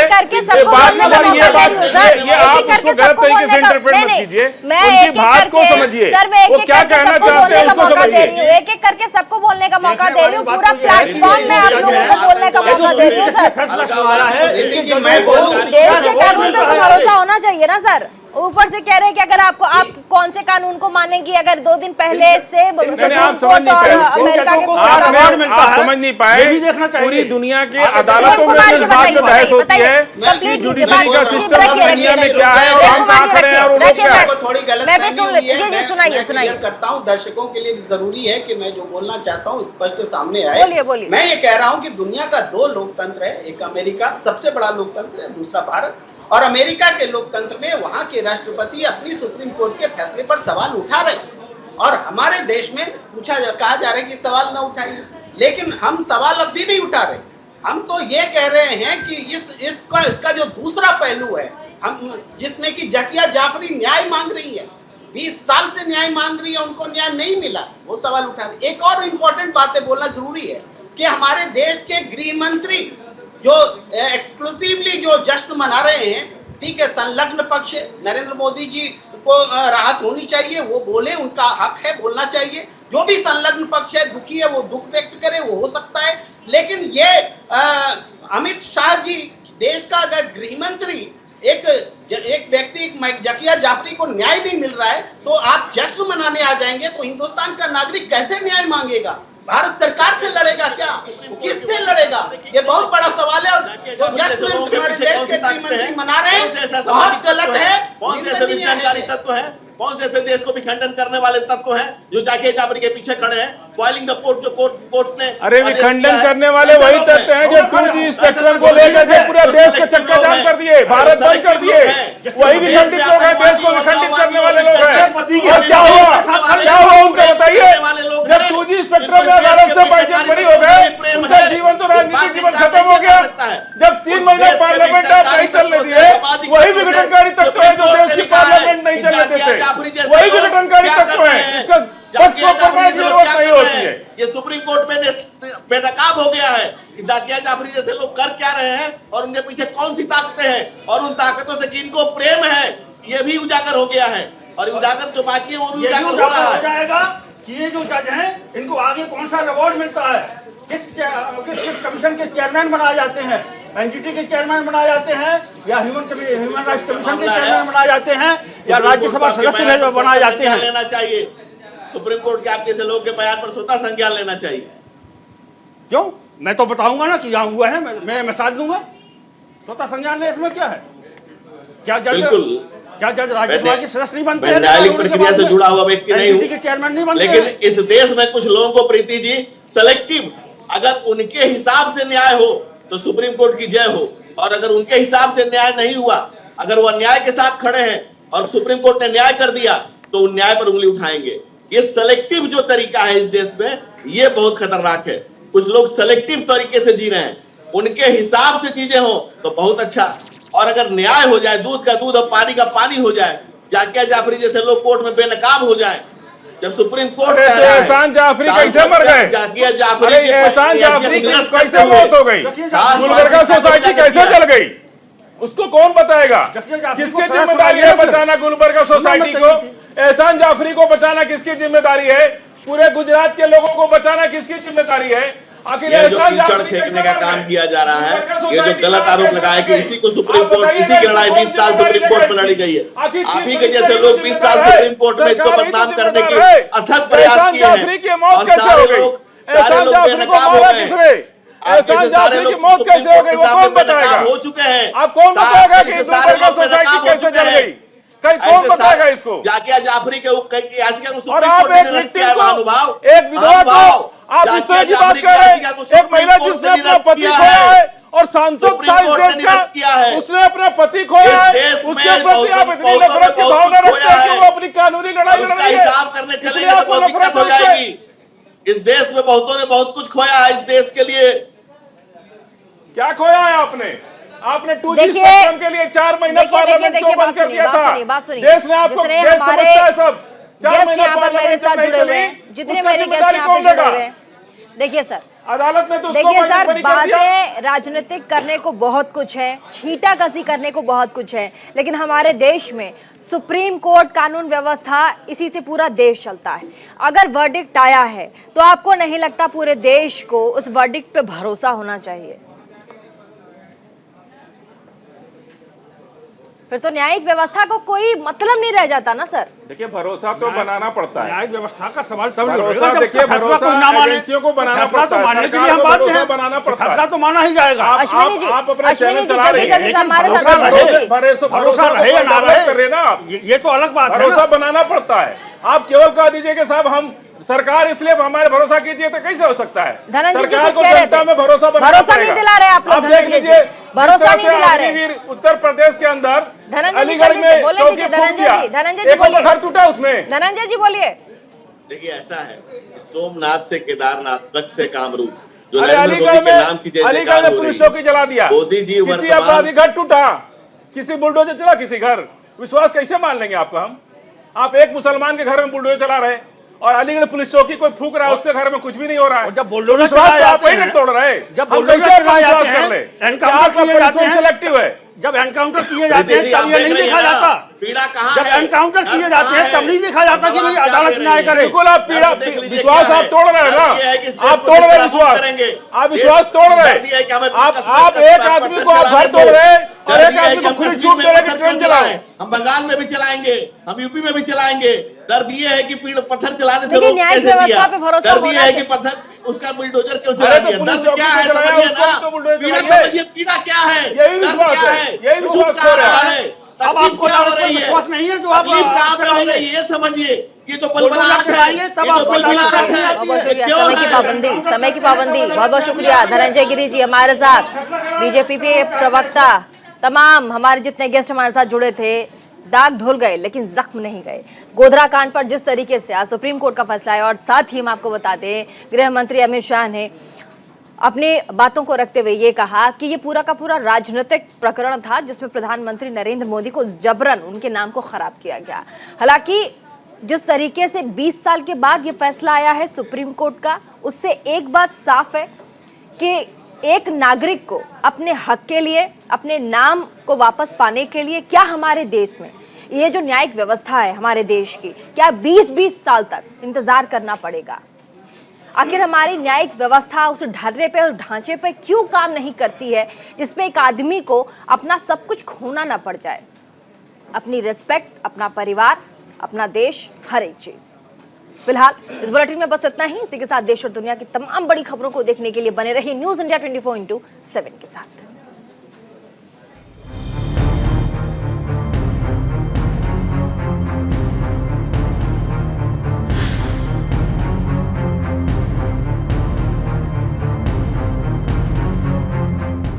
Speaker 12: आप उसको गलत तरीके से इंटरप्रेट मत कीजिए। उनकी बात को समझिए, वो क्या कहना चाहते हैं उसको समझिए।
Speaker 1: एक एक करके सबको बोलने का मौका दे रही हूँ, पूरा प्लेटफॉर्म में आप लोगों को बोलने का मौका दे रही हूँ सर। देश के कानून पे भरोसा होना चाहिए ना सर, ऊपर से कह रहे हैं कि अगर आपको आप कौन से कानून को मानेंगी अगर 2 दिन पहले से
Speaker 12: आप समझ नहीं पाए, आप समझ नहीं पाए। पूरी दुनिया के अदालतों में इस बात पे बहस होती है कि जुडिशरी का सिस्टम दुनिया में क्या है और हम कहाँ खड़े हैं और वो लोग क्या है।
Speaker 11: थोड़ी गलतफहमी हुई है, मैं क्लियर करता हूँ, दर्शकों के लिए भी जरूरी है कि मैं जो बोलना चाहता हूँ स्पष्ट सामने आए।
Speaker 1: बोलिए।
Speaker 11: मैं ये कह रहा हूँ कि दुनिया का 2 लोकतंत्र है, एक अमेरिका सबसे बड़ा लोकतंत्र है, दूसरा भारत। और अमेरिका के लोकतंत्र में वहां के राष्ट्रपति अपनी सुप्रीम कोर्ट के फैसले पर सवाल उठा रहे हैं और हमारे देश में कहा जा रहा है कि सवाल न उठाइए, लेकिन हम सवाल अब भी नहीं उठा रहे। हम तो ये कह रहे हैं कि इसका जो दूसरा पहलू है, हम जिसमें कि जाकिया जाफरी न्याय मांग रही है, 20 साल से न्याय मांग रही है, उनको न्याय नहीं मिला, वो सवाल उठा रहे। एक और इम्पोर्टेंट बातें बोलना जरूरी है कि हमारे देश के गृह मंत्री जो एक्सक्लूसिवली जो जश्न मना रहे हैं, ठीक है, संलग्न पक्ष नरेंद्र मोदी जी को राहत होनी चाहिए, वो बोले, उनका हक है, बोलना चाहिए। जो भी संलग्न पक्ष है, दुखी है, वो दुख व्यक्त करे, वो हो सकता है। लेकिन ये अमित शाह जी, देश का अगर गृह मंत्री एक व्यक्ति जाकिया जाफरी को न्याय नहीं मिल रहा है तो आप जश्न मनाने आ जाएंगे, तो हिंदुस्तान का नागरिक कैसे न्याय मांगेगा? भारत सरकार से लड़ेगा क्या? किससे लड़ेगा? ये बहुत बड़ा सवाल है। और जो जश्न हमारे देश के गृह मंत्री मना रहे हैं बहुत गलत है।
Speaker 10: कौन से ऐसे विघटनकारी तत्व है, कौन से ऐसे देश को विखंडन करने वाले तत्व हैं जो जाकिया जाफरी के पीछे खड़े हैं? बॉइलिंग द पोर्ट जो कोर्ट ने
Speaker 12: अरे विखंडन करने वाले वही तत्व हैं जो 2G स्पेक्ट्रम को लेकर के पूरा देश को चक्का जाम कर दिए, भारत बंद कर दिए। वही विखंडित लोग हैं, देश को विखंडित करने वाले लोग हैं। और क्या हुआ उनका बताइए? जब 2G स्पेक्ट्रम में अदालत से बाइजेक्ट बरी हो गए, उनका जीवन तो राजनीतिक जीवन खत्म हो गया। जब 3 महीने पार्लियामेंट आप नहीं चलने दिए, वही विघटनकारी तत्व है जो देश की पार्लियामेंट नहीं चलने देते, वही विघटनकारी तत्व है। इसका पक्ष को प्रमाण की जरूरत नहीं होती है।
Speaker 10: ये सुप्रीम कोर्ट में बेनकाब हो गया है कि जाकिया जाफरी जैसे लोग कर क्या रहे हैं और उनके पीछे कौन सी ताकतें हैं और उन ताकतों से किनको प्रेम है, ये भी उजागर हो गया है। और उजागर जो बाकी है वो भी उजागर हो रहा है
Speaker 14: जाएगा कि ये जो जज हैं इनको आगे कौन सा रिवॉर्ड मिलता है, किस कमीशन के चेयरमैन बनाए जाते हैं, एनजीटी के चेयरमैन बनाए जाते हैं, या ह्यूमन राइट्स कमीशन के चेयरमैन बनाए जाते हैं, या राज्यसभा सदस्य बनाए जाते हैं।
Speaker 10: लेना चाहिए सुप्रीम कोर्ट के आपके लोगों के बयान पर स्वतः संज्ञान लेना चाहिए।
Speaker 14: क्यों? मैं तो बताऊंगा ना कि यहाँ हुआ है, मैं मिसाल दूंगा। स्वतः संज्ञान ले, इसमें क्या है? क्या जज राज्यसभा के सदस्य नहीं बनते हैं?
Speaker 10: न्यायिक प्रक्रिया से जुड़ा हुआ व्यक्ति नहीं हूं,
Speaker 14: चेयरमैन नहीं बनते।
Speaker 10: लेकिन इस देश में कुछ लोगों को प्रीति जी सेलेक्टिव, अगर उनके हिसाब से न्याय हो तो सुप्रीम कोर्ट की जय हो, और अगर उनके हिसाब से न्याय नहीं हुआ, अगर वो न्याय के साथ खड़े हैं और सुप्रीम कोर्ट ने न्याय कर दिया तो उन न्याय पर उंगली उठाएंगे। ये सेलेक्टिव जो तरीका है इस देश में, ये बहुत खतरनाक है। कुछ लोग सेलेक्टिव तरीके से जी रहे हैं, उनके हिसाब से चीजें हो तो बहुत अच्छा, और अगर न्याय हो जाए, दूध का दूध और पानी का पानी हो जाए, जाकिया जाफरी जैसे लोग कोर्ट में बेनकाब हो जाए, जब सुप्रीम कोर्ट
Speaker 12: एहसान जाफरी कैसे मर गए?
Speaker 10: जाकिया जाफरी
Speaker 12: एहसान जाफरी कैसे मौत हो गई? गुलबर्गा सोसाइटी कैसे जल गई? उसको कौन बताएगा? किसकी जिम्मेदारी है बचाना गुलबर्गा सोसाइटी को? एहसान जाफरी को बचाना किसकी जिम्मेदारी है? पूरे गुजरात के लोगों को बचाना किसकी जिम्मेदारी है? आखिर
Speaker 10: एहसान जाफरी फेंकने का काम किया जा रहा है, ये जो गलत आरोप लगाया कि इसी को सुप्रीम कोर्ट, इसी की लड़ाई 20 साल सुप्रीम कोर्ट में लड़ी गई है। आप ही के जैसे लोग 20 साल सुप्रीम कोर्ट में इसको बदनाम करने के अथक प्रयास किए हैं, और सारे लोग बेनकाब हो गए।
Speaker 12: एहसान जाफरी की मौत कैसे हो गई वो कौन बताएगा?
Speaker 10: हो चुके हैं,
Speaker 12: आप कौन बताएगा कि गुलबर्गा सोसाइटी कैसे जल गई? कौन बताएगा इसको?
Speaker 10: जाकिया जाफरी के याचिका को
Speaker 12: और आप एक विक्टिम को, एक विधवा को आप इस तरह की बात कर रहे हैं? एक महिला जिसने अपना पति खोया है और सांसद था इस देश का, उसने अपना पति खोया है, उसके प्रति आप इतनी नफरत की भावना रखते हैं कि वो अपनी कानूनी लड़ाई लड़ रही है,
Speaker 10: हिसाब करने चलेंगे तो बहुत दिक्कत हो जाएगी। इस देश में बहुतों ने बहुत कुछ खोया है, इस देश के लिए
Speaker 12: क्या खोया है आपने? आपने 2G स्पेक्ट्रम के लिए 4 महीने पार्लियामेंट को बंद कर दिया था। देश ने आपको देश समझता है सब। 4 महीने पार्लियामेंट नहीं चली,
Speaker 1: जितने मेरे गेस्ट यहाँ पे जुड़े हुए हैं, देखिए सर,
Speaker 12: अदालत ने तो
Speaker 1: देखिए सर, बातें राजनीतिक करने को बहुत कुछ है, छींटाकसी करने को बहुत कुछ है, लेकिन हमारे देश में सुप्रीम कोर्ट, कानून व्यवस्था, इसी से पूरा देश चलता है। अगर वर्डिक्ट आया है तो आपको नहीं लगता पूरे देश को उस वर्डिक्ट पे भरोसा होना चाहिए? फिर तो न्यायिक व्यवस्था को कोई मतलब नहीं रह जाता ना सर।
Speaker 12: देखिए भरोसा तो बनाना पड़ता है।
Speaker 14: न्यायिक व्यवस्था का सवाल तब
Speaker 12: भरोसा देखिए, भरोसा एजेंसियों को बनाना पड़ता है,
Speaker 14: मानने के लिए हम बात हैं,
Speaker 12: बनाना पड़ता है,
Speaker 14: फैसला तो माना ही जाएगा।
Speaker 1: अश्विनी जी,
Speaker 12: आप अपना चैनल चला रहे
Speaker 1: जब हमारे साथ
Speaker 14: भरोसा रहे या ना रहे ये तो अलग बात है।
Speaker 12: भरोसा बनाना पड़ता है। आप केवल कह दीजिए कि साहब हम सरकार इसलिए हमारे भरोसा कीजिए, तो कैसे हो सकता है?
Speaker 1: धनंजय जी
Speaker 12: सरकार
Speaker 1: कुछ
Speaker 12: को
Speaker 1: कह रहे
Speaker 12: जनता
Speaker 1: थे,
Speaker 12: में भरोसा
Speaker 1: नहीं दिला रहे आप लोग। धनंजय जी भरोसा नहीं दिला रहे।
Speaker 12: उत्तर प्रदेश के अंदर अलीगढ़ में
Speaker 1: बोले थे धनंजय जी बोलिए,
Speaker 12: घर टूटा उसमें।
Speaker 1: धनंजय जी बोलिए।
Speaker 10: देखिए ऐसा है, सोमनाथ से केदारनाथ, कच्छ से कामरूप, जो
Speaker 12: अलीगढ़ में पुलिस चौकी जला दिया,
Speaker 10: मोदी जी
Speaker 12: किसी अपराधी घर टूटा, किसी बुलडोजर चला किसी घर, विश्वास कैसे मान लेंगे आपका हम? आप एक मुसलमान के घर में बुलडोजर चला रहे और अलीगढ़ पुलिस चौकी कोई फूक रहा है, उसके घर में कुछ भी नहीं हो रहा है।
Speaker 14: जब बुलडोजर
Speaker 12: आप वही नहीं तोड़ रहे,
Speaker 14: जब
Speaker 12: हम कैसे विश्वास कर ले?
Speaker 14: एनकाउंटर किए जाते हैं,
Speaker 12: सिलेक्टिव है।
Speaker 14: जब एनकाउंटर किए जाते हैं तब ये नहीं देखा जाता।
Speaker 10: पीड़ा कहाँ
Speaker 14: जब एनकाउंटर किए जाते हैं तब नहीं देखा जाता कि भाई अदालत न्याय करे।
Speaker 12: बिल्कुल, आप पीड़ा विश्वास आप तोड़ रहे हैं ना, आप तोड़ रहे विश्वास, आप विश्वास तोड़ रहे। आप एक आदमी को आप घर तोड़ रहे और एक आदमी को खुली छूट दे रहे कि ट्रेन चलाओ।
Speaker 10: हम बंगाल में भी चलाएंगे, हम यूपी में भी चलाएंगे। दर्द ये है कि पत्थर चलाने से
Speaker 1: देखिए न्यायिक व्यवस्था पे भरोसा
Speaker 10: दर्द ये है कि पत्थर उसका बुलडोजर क्यों चला दिया? दर्द क्या है समझिए ना, पीड़ा समझिए, पीड़ा क्या है,
Speaker 12: यही विश्वास है, यही विश्वास हो रहा है।
Speaker 14: अब आपको विश्वास नहीं है तो आप
Speaker 10: ये समझिए, ये तो
Speaker 14: कराएंगे तब आपको
Speaker 1: बहुत शुक्रिया। समय की पाबंदी बहुत बहुत शुक्रिया। धनंजय गिरी जी हमारे साथ, बीजेपी के प्रवक्ता, तमाम हमारे जितने गेस्ट हमारे साथ जुड़े थे। दाग धुल गए लेकिन जख्म नहीं गए। गोधरा कांड पर जिस तरीके से आज सुप्रीम कोर्ट का फैसला है, और साथ ही हम आपको बता दें गृह मंत्री अमित शाह ने अपनी बातों को रखते हुए ये कहा कि ये पूरा का पूरा राजनीतिक प्रकरण था जिसमें प्रधानमंत्री नरेंद्र मोदी को जबरन उनके नाम को खराब किया गया। हालांकि जिस तरीके से 20 साल के बाद ये फैसला आया है सुप्रीम कोर्ट का, उससे एक बात साफ है कि एक नागरिक को अपने हक के लिए, अपने नाम को वापस पाने के लिए क्या हमारे देश में ये जो न्यायिक व्यवस्था है हमारे देश की, क्या 20-20 साल तक इंतजार करना पड़ेगा? आखिर हमारी न्यायिक व्यवस्था उस ढर्रे पे, उस ढांचे पे क्यों काम नहीं करती है जिसमें एक आदमी को अपना सब कुछ खोना ना पड़ जाए? अपनी रिस्पेक्ट, अपना परिवार, अपना देश, हर एक चीज। फिलहाल इस बुलेटिन में बस इतना ही। इसी के साथ देश और दुनिया की तमाम बड़ी खबरों को देखने के लिए बने रहिए न्यूज़ इंडिया 24/7 के साथ।